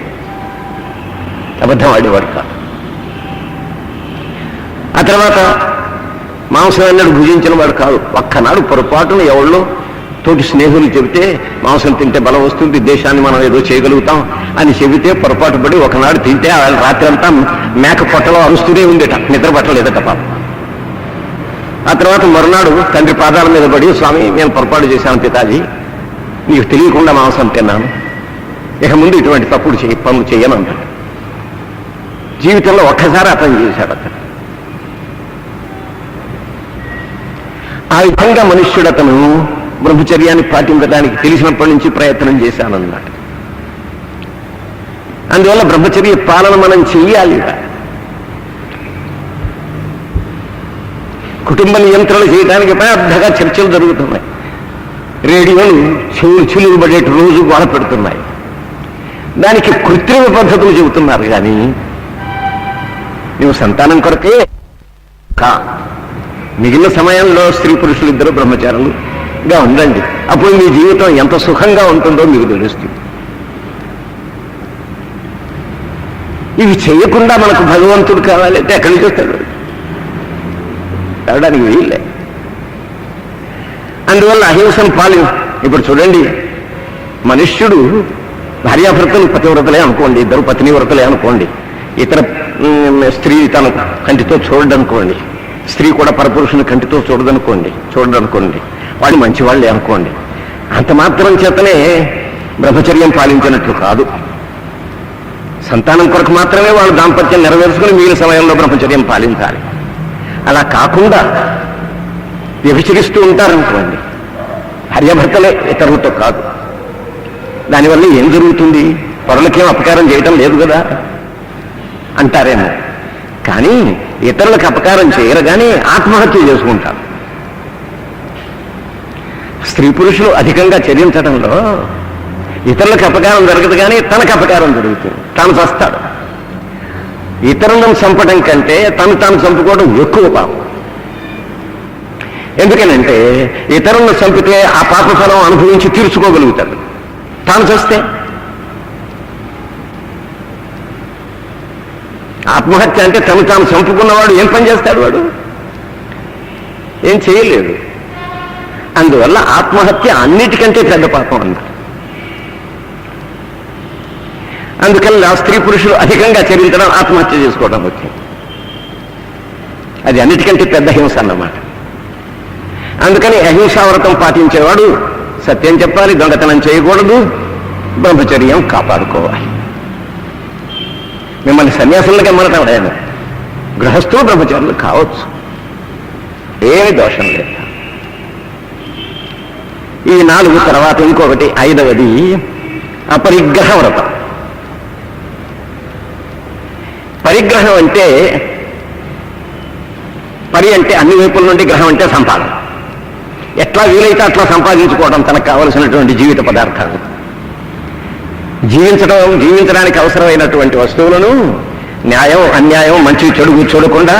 అబద్ధం ఆడేవాడు కాదు. ఆ తర్వాత మాంసం అన్నాడు భుజించిన వాడు కాదు. ఒక్కనాడు పొరపాటున ఎవళ్ళో తోటి స్నేహితులు చెబితే మాంసం తింటే బలం వస్తుంది, దేశాన్ని మనం ఏదో చేయగలుగుతాం అని చెబితే పొరపాటు పడి ఒకనాడు తింటే ఆయన రాత్రి అంతా మేక పొట్టలో అరుస్తూనే ఉందేట, నిద్ర పట్టలేదట పాపం. ఆ తర్వాత మరునాడు తండ్రి పాదాల మీద పడి, స్వామి నేను పొరపాటు చేశాను పితాజీ, నీకు తెలియకుండా మాంసం తిన్నాను, ఇక ముందు ఇటువంటి తప్పుడు పనులు చేయను అంటాడు. జీవితంలో ఒక్కసారి అతను చేశాడు. అతను ఆ విధంగా మనుష్యుడు అతను బ్రహ్మచర్యాన్ని పాటించడానికి తెలిసినప్పటి నుంచి ప్రయత్నం చేశానన్నాడు. అందువల్ల బ్రహ్మచర్య పాలన మనం చెయ్యాలి. కుటుంబ నియంత్రణ చేయడానికి పెద్దగా చర్చలు జరుగుతున్నాయి. రేడియోలు చెవులు పడేటి రోజు గోడ పెడుతున్నాయి. దానికి కృత్రిమ పద్ధతులు చెబుతున్నారు. కానీ నువ్వు సంతానం కొరకే మిగిలిన సమయంలో స్త్రీ పురుషులు ఇద్దరు బ్రహ్మచారులుగా ఉండండి, అప్పుడు మీ జీవితం ఎంత సుఖంగా ఉంటుందో మీకు తెలుస్తుంది. ఇవి చేయకుండా మనకు భగవంతుడు కావాలంటే ఎక్కడి నుంచి వస్తాడు? కావడానికి వీళ్ళే. అందువల్ల అహింసను ఇప్పుడు చూడండి, మనుష్యుడు భార్యాభర్తలు పతివ్రతలే అనుకోండి, ఇద్దరు పత్నివ్రతలే అనుకోండి, ఇతర స్త్రీ తన కంటితో చూడదనుకోండి, స్త్రీ కూడా పరపురుషుని కంటితో చూడదనుకోండి, వాడు మంచివాళ్ళే అనుకోండి. అంత మాత్రం చేతనే బ్రహ్మచర్యం పాలించినట్లు కాదు. సంతానం కొరకు మాత్రమే వాళ్ళు దాంపత్యం నెరవేర్చుకుని మిగిలిన సమయంలో బ్రహ్మచర్యం పాలించాలి. అలా కాకుండా వ్యభిచరిస్తూ ఉంటారనుకోండి, భార్యాభర్తలే, ఇతరులతో కాదు. దానివల్ల ఏం జరుగుతుంది? పరులకేం అపకారం చేయటం లేదు కదా అంటారేమో. కానీ ఇతరులకు అపకారం చేయరు, కానీ ఆత్మహత్య చేసుకుంటారు. స్త్రీ పురుషులు అధికంగా చరించడంలో ఇతరులకు అపకారం జరగదు, కానీ తనకు అపకారం జరుగుతుంది, తాను చస్తాడు. ఇతరులను చంపడం కంటే తాను చంపుకోవడం ఎక్కువ పాపం. ఎందుకనంటే ఇతరులను చంపితే ఆ పాప ఫలం అనుభవించి తీర్చుకోగలుగుతాడు, తాను చస్తే ఆత్మహత్య అంటే తాను చంపుకున్నవాడు ఏం పని చేస్తాడు? వాడు ఏం చేయలేడు. అందువల్ల ఆత్మహత్య అన్నిటికంటే పెద్ద పాపం అన్నారు. అందుకని ఆ స్త్రీ పురుషులు అధికంగా చరించడం, ఆత్మహత్య చేసుకోవడం వచ్చింది. అది అన్నిటికంటే పెద్ద హింస అన్నమాట. అందుకని అహింసా వ్రతం పాటించేవాడు సత్యం చెప్పాలి, దొంగతనం చేయకూడదు, బ్రహ్మచర్యం కాపాడుకోవాలి. మిమ్మల్ని సన్యాసులకి ఎమ్మడతాడు, గృహస్థులు బ్రహ్మచారులు కావచ్చు, ఏమి దోషం లేదు. ఈ 4 తర్వాత ఇంకొకటి 5వది అపరిగ్రహ వ్రతం. పరిగ్రహం అంటే అంటే అన్ని వైపుల నుండి గ్రహం అంటే సంపాదన. ఎట్లా వీలైతే అట్లా సంపాదించుకోవడం తనకు కావలసినటువంటి జీవిత పదార్థాలు. జీవించడానికి అవసరమైనటువంటి వస్తువులను న్యాయం అన్యాయం మంచి చెడు చూడకుండా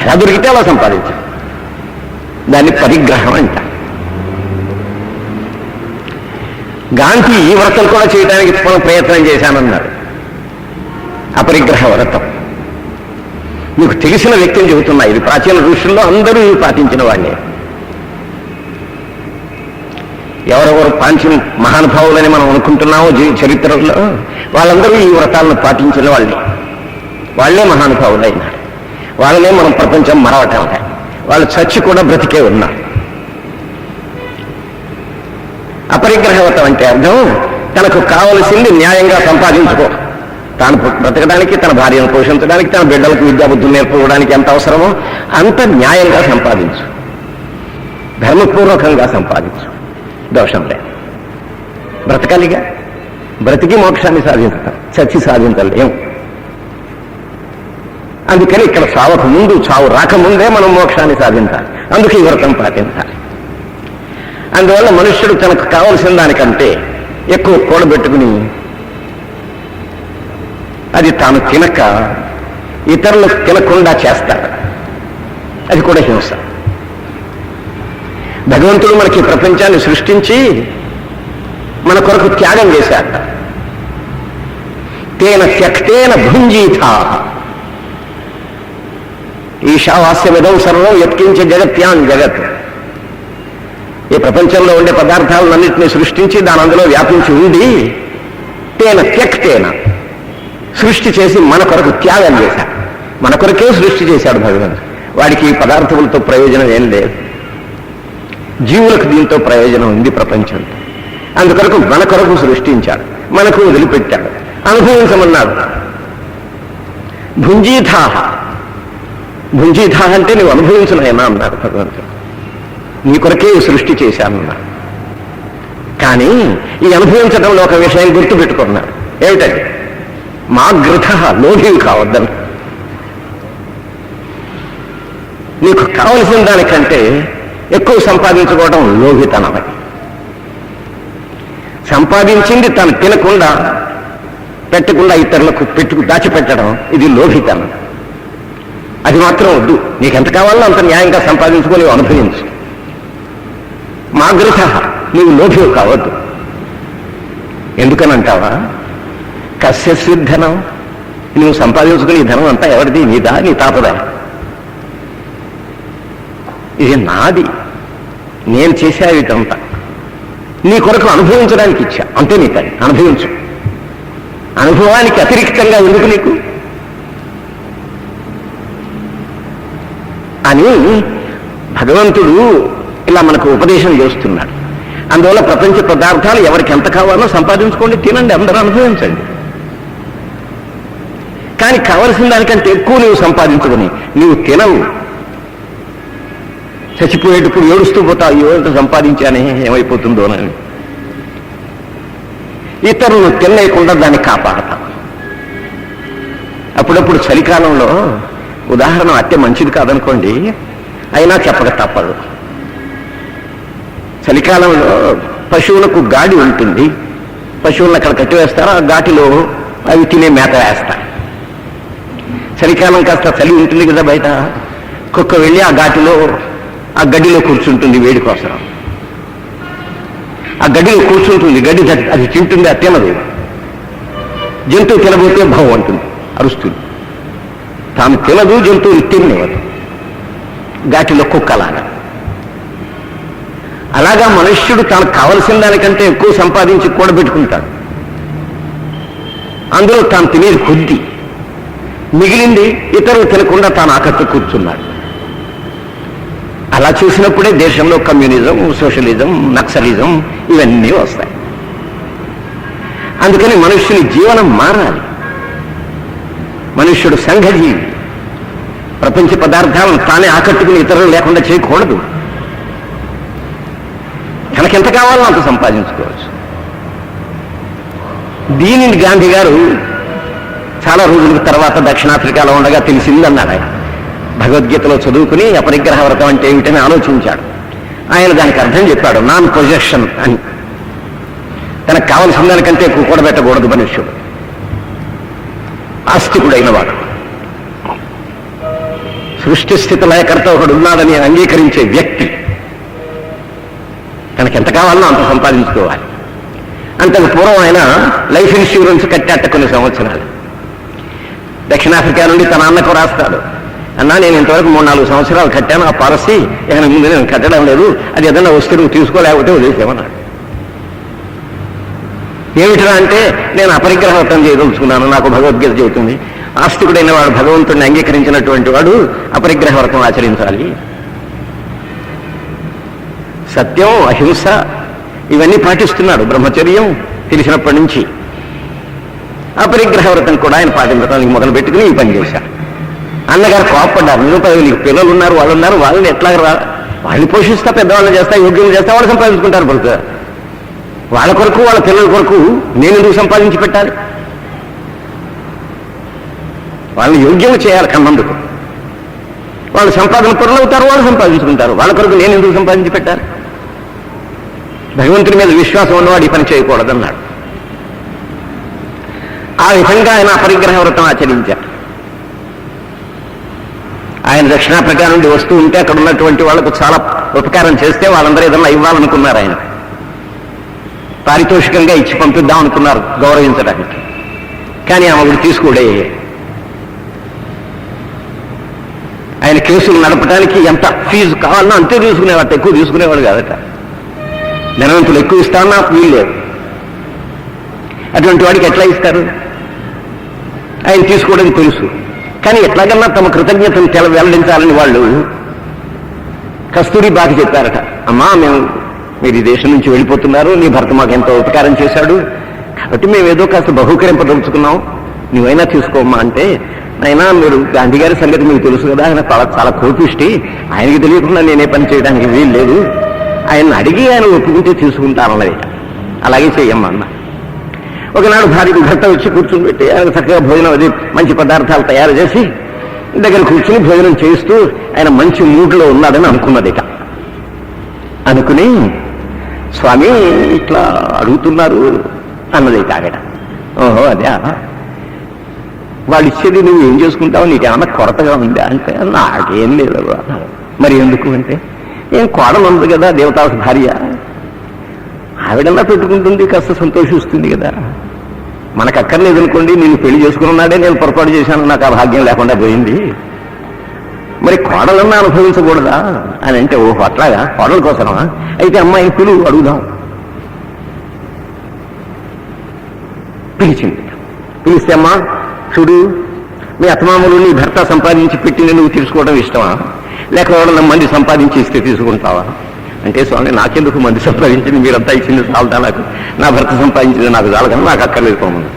ఎలా దొరికితే అలా సంపాదించాలి. దాన్ని పరిగ్రహం అంట. గాంధీ ఈ వ్రతం కూడా చేయడానికి ప్రయత్నం చేశానన్నాడు. అపరిగ్రహ వ్రతం మీకు తెలిసిన వ్యక్తిని చెబుతున్నా. ఇది ప్రాచీన ఋషుల్లో అందరూ పాటించిన వాళ్ళే. ఎవరెవరు ప్రాచీన మహానుభావులని మనం అనుకుంటున్నామో చరిత్రలో వాళ్ళందరూ ఈ వ్రతాలను పాటించిన వాళ్ళే మహానుభావులు అయినారు. వాళ్ళనే మనం ప్రపంచం మరవటం. వాళ్ళు చచ్చి కూడా బ్రతికే ఉన్నారు. అపరిగ్రహ వ్రతం అంటే అర్థం తనకు కావలసింది న్యాయంగా సంపాదించుకో. తాను బ్రతకడానికి, తన భార్యను పోషించడానికి, తన బిడ్డలకు విద్యాబుద్ధులు నేర్పుకోవడానికి ఎంత అవసరమో అంత న్యాయంగా సంపాదించు, ధర్మపూర్వకంగా సంపాదించు, దోషం లేదు. బ్రతకాలిగా, బ్రతికి మోక్షాన్ని సాధించటం, చచ్చి సాధించలేం. అందుకని ఇక్కడ చావకు ముందు, చావు రాకముందే మనం మోక్షాన్ని సాధించాలి. అందుకే ఈ వ్రతం పాటించాలి. అందువల్ల మనుష్యుడు తనకు కావలసిన దానికంటే ఎక్కువ కూడబెట్టుకుని అది తాను తినక ఇతరులకు తినకుండా చేస్తాడు. అది కూడా హింస. భగవంతుడు మనకి ప్రపంచాన్ని సృష్టించి మన కొరకు త్యాగం చేశాడు. తేన త్యక్తేన భుంజీథా ఈశావాస్యమిదం సర్వం యత్కించ జగత్యాన్ జగత్. ఈ ప్రపంచంలో ఉండే పదార్థాలన్నింటినీ సృష్టించి దాని అందులో వ్యాపించి ఉండి తేన త్యక్తేన సృష్టి చేసి మన కొరకు త్యాగం చేశాడు. మన కొరకే సృష్టి చేశాడు భగవంతుడు. వాడికి ఈ పదార్థములతో ప్రయోజనం ఏం లేదు. జీవులకు దీంతో ప్రయోజనం ఉంది ప్రపంచంతో. అందుకొరకు మన కొరకు సృష్టించాడు, మనకు వదిలిపెట్టాడు, అనుభవించమన్నాడు. భుంజీథాహ, భుంజీథాహ అంటే నువ్వు అనుభవించునైనా అన్నాడు భగవంతుడు. నీ కొరకే సృష్టి చేశానన్నాడు. కానీ ఈ అనుభవించడంలో ఒక విషయం గుర్తుపెట్టుకున్నాడు. ఏమిటది? మా గృహ, లోభివి కావద్దని. నీకు కావలసిన దానికంటే ఎక్కువ సంపాదించుకోవడం లోభితనమే. సంపాదించింది తను తినకుండా, పెట్టకుండా ఇతరులకు దాచిపెట్టడం ఇది లోభితనం. అది మాత్రం వద్దు. నీకెంత కావాలో అంత న్యాయంగా సంపాదించుకొని అనుభవించు. మా గృహ, నీవు లోభివి కావద్దు. ఎందుకనంటావా? కస్యసిద్ధనం, నువ్వు సంపాదించుకుని ఈ ధనం అంతా ఎవరిది? నీదా, నీ తాతదా? ఇది నాది, నేను చేసా. ఇదంతా నీ కొరకు అనుభవించడానికి ఇచ్చా, అంతే. నీకు అది అనుభవించు. అనుభవానికి అతిరిక్తంగా ఎందుకు నీకు అని భగవంతుడు ఇలా మనకు ఉపదేశం చేస్తున్నాడు. అందువల్ల ప్రపంచ పదార్థాలు ఎవరికి ఎంత కావాలో సంపాదించుకోండి, తినండి, అందరూ అనుభవించండి. కానీ కావలసిన దానికంటే ఎక్కువ నువ్వు సంపాదించుకుని నువ్వు తినవు. చచ్చిపోయేటప్పుడు ఏడుస్తూ పోతావు, అయ్యో ఎంత సంపాదించానే, ఏమైపోతుందోనని. ఇతరులు తినేయకుండా దాన్ని కాపాడతాం. అప్పుడప్పుడు చలికాలంలో, ఉదాహరణ అత్తే మంచిది కాదనుకోండి, అయినా చెప్పక తప్పదు. చలికాలంలో పశువులకు గాడి ఉంటుంది. పశువులను అక్కడ కట్టివేస్తారు. ఆ ఘాటిలో అవి తినే మేత వేస్తారు. చలికాలం కాస్త చలి ఉంటుంది కదా బయట. కుక్క వెళ్ళి ఆ ఘాటిలో, ఆ గడ్డిలో కూర్చుంటుంది వేడి కోసం. ఆ గడ్డిలో కూర్చుంటుంది, గడ్డి అది తింటుంది, అది తినదు. జంతువు తినబోతే భవం అంటుంది, అరుస్తుంది. తాను తినదు, జంతువులు తినేవారు. ఘాటిలో కుక్కలాగా. అలాగా మనుష్యుడు తాను కావలసిన దానికంటే ఎక్కువ సంపాదించి కూడబెట్టుకుంటాడు. అందులో తాను తినేది కొద్ది, మిగిలింది ఇతరులు తినకుండా తాను ఆకట్టు కూర్చున్నాడు. అలా చూసినప్పుడే దేశంలో కమ్యూనిజం, సోషలిజం, నక్సలిజం ఇవన్నీ వస్తాయి. అందుకని మనుష్యుని జీవనం మారాలి. మనుష్యుడు సంఘజీవి. ప్రపంచ పదార్థాలను తానే ఆకట్టుకుని ఇతరులు లేకుండా చేయకూడదు. తనకెంత కావాలో అంత సంపాదించుకోవచ్చు. దీనిని గాంధీ గారు చాలా రోజుల తర్వాత దక్షిణాఫ్రికాలో ఉండగా తెలిసిందన్నాడు ఆయన. భగవద్గీతలో చదువుకుని అపరిగ్రహ వ్రతం అంటే ఏమిటని ఆలోచించాడు. ఆయన దానికి అర్థం చెప్పాడు, నాన్ పొజెషన్ అని. తనకు కావలసిన దానికంటే ఎక్కువ కూడబెట్టకూడదు మనుష్యుడు, ఆస్తికుడైన వాడు, సృష్టి స్థితి లయకర్త ఒకడు ఉన్నాడని అంగీకరించే వ్యక్తి తనకి ఎంత కావాలనో అంత సంపాదించుకోవాలి. అంతకు పూర్వం ఆయన లైఫ్ ఇన్సూరెన్స్ కట్టాట కొన్ని సంవత్సరాలు. దక్షిణాఫ్రికా నుండి తన అన్నకు రాస్తాడు, అన్నా నేను ఇంతవరకు 3-4 సంవత్సరాలు కట్టాను ఆ పాలసీ, ఇక ముందు నేను కట్టడం లేదు, అది ఏదన్నా వస్తే నువ్వు తీసుకోలేకపోతే వదిలేసేమన్నాడు. ఏమిటిరా అంటే, నేను అపరిగ్రహ వ్రతం చేయదలుచుకున్నాను, నాకు భగవద్గీత చెబుతుంది, ఆస్తికుడైన వాడు భగవంతుడిని అంగీకరించినటువంటి వాడు అపరిగ్రహ వ్రతం ఆచరించాలి, సత్యం అహింస ఇవన్నీ పాటిస్తున్నాడు, బ్రహ్మచర్యం తెలిసినప్పటి నుంచి. అపరిగ్రహ వ్రతం కూడా ఆయన పాటించడానికి మొదలు పెట్టుకుని ఈ పని చేశాడు. అన్నగారు కోపడ్డారు, నీకు పిల్లలు ఉన్నారు, వాళ్ళు ఉన్నారు, వాళ్ళని ఎట్లా వాళ్ళని పోషిస్తా, పెద్దవాళ్ళని చేస్తా, యోగ్యం చేస్తా, వాళ్ళు సంపాదించుకుంటారు. పడుతుంది వాళ్ళ కొరకు వాళ్ళ పిల్లల కొరకు నేను ఎందుకు సంపాదించి పెట్టాలి? వాళ్ళని యోగ్యం చేయాలి కన్నందుకు. వాళ్ళు సంపాదన పరులు అవుతారు, వాళ్ళు సంపాదించుకుంటారు, వాళ్ళ కొరకు నేను ఎందుకు సంపాదించి పెట్టాలి? భగవంతుడి మీద విశ్వాసం ఉన్నవాడు ఈ పని చేయకూడదన్నాడు. ఆ విధంగా ఆయన అపరిగ్రహ వ్రతం ఆచరించారు. ఆయన దక్షిణాఫ్రికా నుండి వస్తూ ఉంటే అక్కడ ఉన్నటువంటి వాళ్లకు చాలా ఉపకారం చేస్తే వాళ్ళందరూ ఏదన్నా ఇవ్వాలనుకున్నారు. ఆయన పారితోషికంగా ఇచ్చి పంపిద్దాం అనుకున్నారు గౌరవించడానికి. కానీ ఆమె తీసుకోడే. ఆయన కేసులు నడపడానికి ఎంత ఫీజు కావాలన్నా అంతే తీసుకునేవాడు, ఎక్కువ తీసుకునేవాడు కాదట. ధనవంతులు ఎక్కువ ఇస్తారన్నా వీల్లేదు. అటువంటి వాడికి ఎట్లా ఇస్తారు? ఆయన తీసుకోవడం తెలుసు, కానీ ఎట్లాగన్నా తమ కృతజ్ఞతను వెల్లడించాలని వాళ్ళు కస్తూరి బాకి చెప్పారట, అమ్మా మీరు ఈ దేశం నుంచి వెళ్ళిపోతున్నారు, నీ భర్త మాకు ఎంతో ఉపకారం చేశాడు, కాబట్టి మేము ఏదో కాస్త బహుకరింపదలుచుకున్నాం, నువ్వైనా తీసుకోమ్మా అంటే, అయినా మీరు గాంధీ గారి సంగతి మీకు తెలుసు కదా, ఆయన చాలా కోపిష్టి, ఆయనకి తెలియకుండా నేనే పని చేయడానికి వీలు లేదు, ఆయన అడిగి ఆయన ఒప్పుకుంటే తీసుకుంటానన్నది. అలాగే చెయ్యమ్మా అన్న. ఒకనాడు భార్యకు భర్త వచ్చి కూర్చుని పెట్టి ఆయన చక్కగా భోజనం అది మంచి పదార్థాలు తయారు చేసి దగ్గర కూర్చుని భోజనం చేస్తూ ఆయన మంచి మూడ్లో ఉన్నాడని అనుకున్నదిట. అనుకుని, స్వామి ఇట్లా అడుగుతున్నారు అన్నది ఆవిడ. ఓహో అదే, వాళ్ళు ఇచ్చేది నువ్వు ఏం చేసుకుంటావు, నీకేమన్నా కొరతగా ఉందా అంటే, నాకేం లేదు అన్నారు. మరి ఎందుకు అంటే, ఏం కోడలు ఉంది కదా దేవతా భార్య, ఆవిడన్నా పెట్టుకుంటుంది, కాస్త సంతోషిస్తుంది కదా, మనకు అక్కర్లేదు అనుకోండి, నేను పెళ్లి చేసుకున్నాడే నేను పొరపాటు చేశాను, నాకు ఆ భాగ్యం లేకుండా పోయింది, మరి కోడలన్నా అనుభవించకూడదా అని అంటే, ఓహో అట్లాగా, కోడల కోసమా, అయితే అమ్మాయిని పిలువు అడుగుదాం. పిలిచింది. పిలిస్తే, అమ్మా చూడు, మీ అత్తమామలు నీ భర్త సంపాదించి పెట్టింది నువ్వు తీసుకోవడం ఇష్టమా, లేక ఎవరన్నా మంది సంపాదించి ఇస్తే తీసుకుంటావా అంటే, స్వామి నాకెందుకు మంది సంపాదించింది, మీరంతా ఇచ్చింది చాలదా, నాకు నా భర్త సంపాదించింది నాకు చాలు కానీ నాకు అక్కర్లేదు పోమని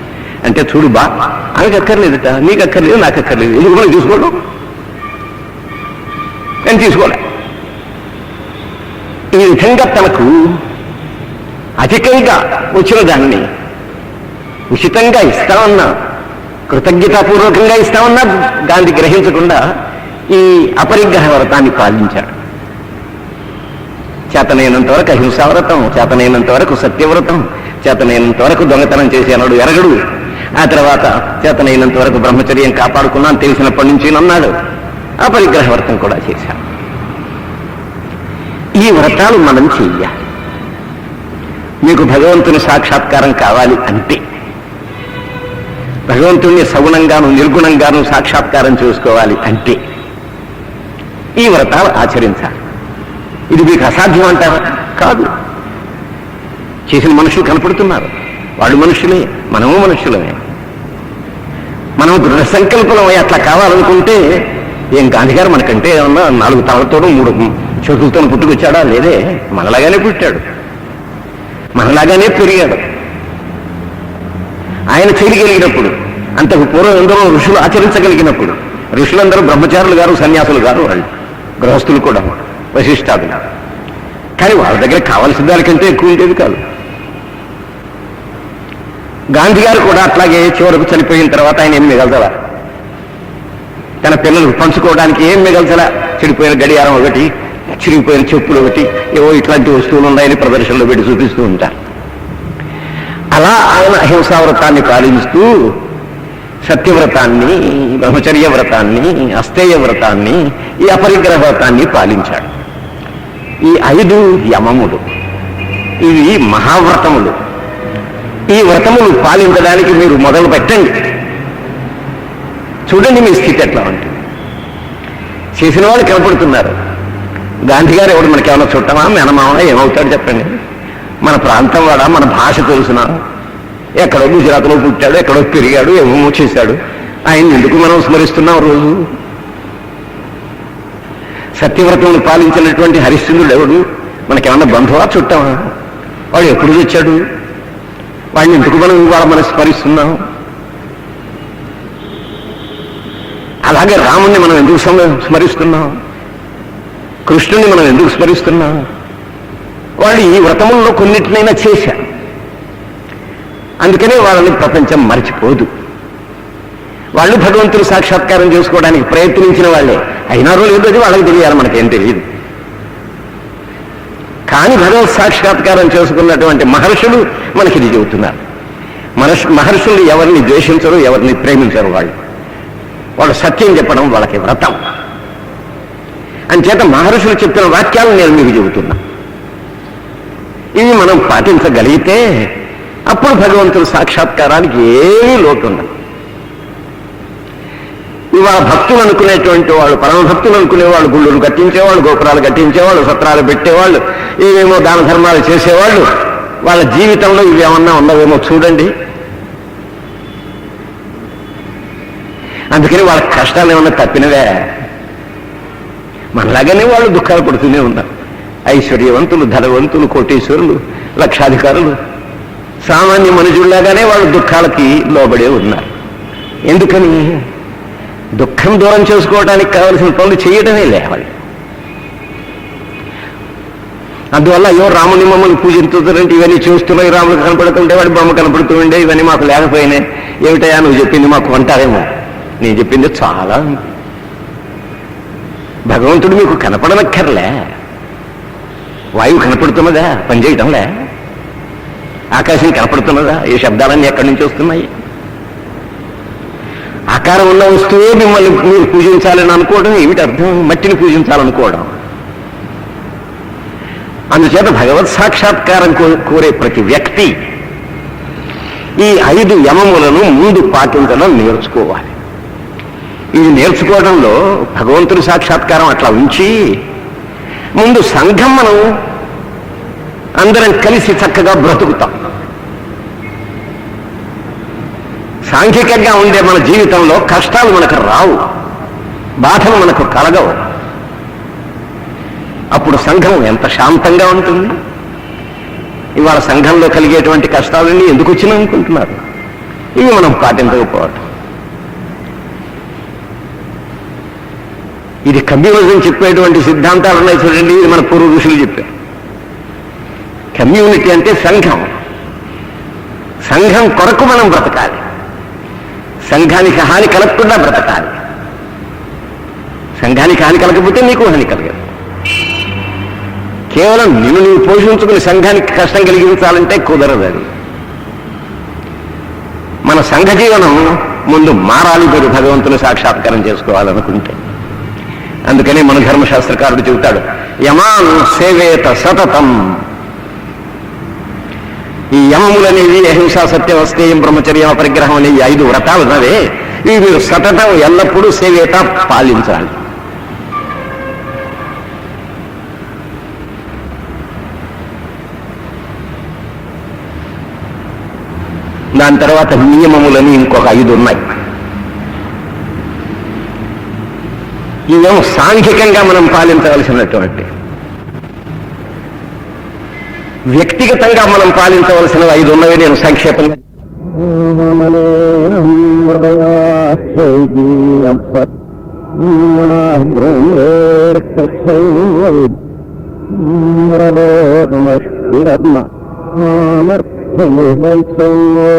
అంటే, చూడు బా ఆమెకు అక్కర్లేదుట, నీకు అక్కర్లేదు, నాకు అక్కర్లేదు, ఎందుకు మనం తీసుకోవడం కానీ తీసుకోలే. ఈ విధంగా తనకు అధికంగా వచ్చిన దాన్ని ఉచితంగా ఇస్తామన్నా, కృతజ్ఞతాపూర్వకంగా ఇస్తామన్నా గాంధీ గ్రహించకుండా ఈ అపరిగ్రహ వ్రతాన్ని పాలించాడు. చేతనైనంత వరకు అహింసావ్రతం, చేతనైనంత వరకు సత్యవ్రతం, చేతనైనంత వరకు దొంగతనం చేసేనాడు ఎరగడు, ఆ తర్వాత చేతనైనంత వరకు బ్రహ్మచర్యం కాపాడుకున్నాను తెలిసినప్పటి నుంచి అన్నాడు. అపరిగ్రహ వ్రతం కూడా చేశాడు. ఈ వ్రతాలు మనం చెయ్యాలి. మీకు భగవంతుని సాక్షాత్కారం కావాలి అంటే, భగవంతుణ్ణి సగుణంగాను నిర్గుణంగాను సాక్షాత్కారం చేసుకోవాలి అంటే ఈ వ్రతాలు ఆచరించాలి. ఇది మీకు అసాధ్యం అంటారా? కాదు. చేసిన మనుషులు కనపడుతున్నారు, వాళ్ళు మనుషులే, మనము మనుషులమే. మనం దృఢ సంకల్పమై అట్లా కావాలనుకుంటే, ఏం గాంధీ గారు మనకంటే ఏమన్నా 4 తలతోనూ 3 చేతులతో పుట్టుకొచ్చాడా? లేదే, మనలాగానే పుట్టాడు, మనలాగానే పెరిగాడు. ఆయన చేయగలిగినప్పుడు, అంతకు పూర్వం ఎందరో ఋషులు ఆచరించగలిగినప్పుడు, ఋషులందరూ బ్రహ్మచారులు గారు, సన్యాసులు గారు, వాళ్ళు గృహస్థులు కూడా, వశిష్ఠాదులు, కానీ వాళ్ళ దగ్గర కావాల్సిన దానికంటే ఎక్కువ ఉండేది కాదు. గాంధీ గారు కూడా అట్లాగే చివరకు చనిపోయిన తర్వాత ఆయన ఏం మిగల్చలా, తన పిల్లలు పంచుకోవడానికి ఏం మిగల్చలా. చెడిపోయిన గడియారం ఒకటి, చిరిగిపోయిన చెప్పులు ఒకటి, ఏవో ఇట్లాంటి వస్తువులు ఉన్నాయని ప్రదర్శనలో పెట్టి చూపిస్తూ ఉంటారు. అలా ఆయన అహింసా వ్రతాన్ని పాలిస్తూ సత్యవ్రతాన్ని, బ్రహ్మచర్య వ్రతాన్ని, అస్తేయ వ్రతాన్ని, ఈ అపరిగ్రహ వ్రతాన్ని పాలించాడు. ఈ 5 యమములు, ఇవి మహావ్రతములు. ఈ వ్రతములు పాలించడానికి మీరు మొదలు పెట్టండి. చూడండి మీ స్థితి ఎట్లా ఉంటుంది. చేసిన వాళ్ళు కనపడుతున్నారు. గాంధీ గారు ఎవడు మనకేమన్నా చుట్టమా, మేనమామా, ఏమవుతాడు చెప్పండి? మన ప్రాంతం వాడా, మన భాష తెలుసునా? ఎక్కడో గుజరాత్లో పుట్టాడు, ఎక్కడో పెరిగాడు, ఏమో చేశాడు. ఆయన ఎందుకు మనం స్మరిస్తున్నాం రోజు? సత్యవ్రతమును పాలించినటువంటి హరిశ్చంద్రుడు ఎవడు? మనకేమన్నా బంధువా, చుట్టమా? వాడు ఎప్పుడు తెచ్చాడు? వాడిని ఎందుకు మనం స్మరిస్తున్నాం? అలాగే రాముణ్ణి మనం ఎందుకు స్మరిస్తున్నాం? కృష్ణుని మనం ఎందుకు స్మరిస్తున్నాం? వాళ్ళు ఈ వ్రతముల్లో కొన్నిటినైనా చేశారు. అందుకనే వాళ్ళని ప్రపంచం మర్చిపోదు. వాళ్ళు భగవంతుని సాక్షాత్కారం చేసుకోవడానికి ప్రయత్నించిన వాళ్ళే. అయినారో లేదో అది వాళ్ళకి తెలియాలి, మనకేం తెలియదు. కానీ భగవత్ సాక్షాత్కారం చేసుకున్నటువంటి మహర్షులు మనకి ఇది చెబుతున్నారు. మహర్షులు ఎవరిని ద్వేషించరు, ఎవరిని ప్రేమించరు. వాళ్ళు సత్యం చెప్పడం వాళ్ళకి వ్రతం. అంచేత మహర్షులు చెప్పిన వాక్యాలు నేను మీకు చెబుతున్నా. ఇవి మనం పాటించగలిగితే అప్పుడు భగవంతుని సాక్షాత్కారానికి ఏమీ లోటు ఉండదు. ఇవాళ భక్తులు అనుకునేటువంటి వాళ్ళు, పరమభక్తులు అనుకునేవాళ్ళు, గుళ్ళులు కట్టించేవాళ్ళు, గోపురాలు కట్టించేవాళ్ళు, సత్రాలు పెట్టేవాళ్ళు, ఇవేమో దాన ధర్మాలు చేసేవాళ్ళు, వాళ్ళ జీవితంలో ఇవి ఏమన్నా ఉన్నవేమో చూడండి. అందుకని వాళ్ళ కష్టాలు ఏమన్నా తప్పినవే? మనలాగానే వాళ్ళు దుఃఖాలు పడుతూనే ఉన్నారు. ఐశ్వర్యవంతులు, ధనవంతులు, కోటీశ్వరులు, లక్షాధికారులు, సామాన్య మనుషుల్లాగానే వాళ్ళు దుఃఖాలకి లోబడే ఉన్నారు. ఎందుకని? దుఃఖం దూరం చేసుకోవడానికి కావలసిన పనులు చేయడమే లేవాలి. అందువల్ల అయ్యో రాముని మమ్మల్ని పూజించుతారంటే ఇవన్నీ చూస్తున్నాయి, రాముడు కనపడుతుంటే వాడి బొమ్మ కనపడుతూ ఉండే, ఇవన్నీ మాకు లేకపోయినాయి, ఏమిటయా నువ్వు చెప్పింది మాకు అంటారేమో. నేను చెప్పింది చాలా. భగవంతుడు మీకు కనపడనక్కర్లే. వాయువు కనపడుతున్నదా? పనిచేయటంలే. ఆకాశం కనపడుతున్నదా? ఈ శబ్దాలన్నీ ఎక్కడి నుంచి వస్తున్నాయి? ఆకారం ఉన్న వస్తువే మిమ్మల్ని మీరు పూజించాలని అనుకోవడం ఏమిటి అర్థం? మట్టిని పూజించాలనుకోవడం. అందుచేత భగవత్ సాక్షాత్కారం కోరే ప్రతి వ్యక్తి ఈ 5 యమములను ముందు పాటించడం నేర్చుకోవాలి. ఇది నేర్చుకోవడంలో భగవంతుని సాక్షాత్కారం అట్లా ఉంచి ముందు సంఘం మనం అందరం కలిసి చక్కగా బ్రతుకుతాం. సాంఘికంగా ఉండే మన జీవితంలో కష్టాలు మనకు రావు, బాధలు మనకు కలగవు. అప్పుడు సంఘం ఎంత శాంతంగా ఉంటుంది. ఇవాళ సంఘంలో కలిగేటువంటి కష్టాలన్నీ ఎందుకు వచ్చినా అనుకుంటున్నారు? ఇవి మనం పాటించకపోవటం. ఇది కమ్యూనిజం చెప్పేటువంటి సిద్ధాంతాలు ఉన్నాయి చూడండి, ఇది మన పూర్వ ఋషులు చెప్పారు. కమ్యూనిటీ అంటే సంఘం. సంఘం కొరకు మనం బ్రతకాలి, సంఘానికి హాని కలగకుండా బ్రతకాలి. సంఘానికి హాని కలగకపోతే నీకు హాని కలగదు. కేవలం నీవు పోషించుకుని సంఘానికి కష్టం కలిగించాలంటే కుదరదు. అది మన సంఘ జీవనం ముందు మారాలి. మీరు భగవంతుని సాక్షాత్కారం చేసుకోవాలనుకుంటే. అందుకనే మన ధర్మశాస్త్రకారుడు చెబుతాడు, యమాన్ సేవేత సతతం. ఈ యమములనేవి అహింసా, సత్యం, అస్తేయం, బ్రహ్మచర్యం, అపరిగ్రహం అనే 5 వ్రతాలు ఉన్నవే, ఇవి మీరు సతతం ఎల్లప్పుడూ సేవేత పాలించాలి. దాని తర్వాత నియమములని ఇంకొక 5 ఉన్నాయి. ఇవేమో సాంఘికంగా మనం పాలించవలసినటువంటి, వ్యక్తిగతంగా మనం పాలించవలసిన 5 ఉన్నవి. నేను సంక్షేపంగా ఏమైతుందో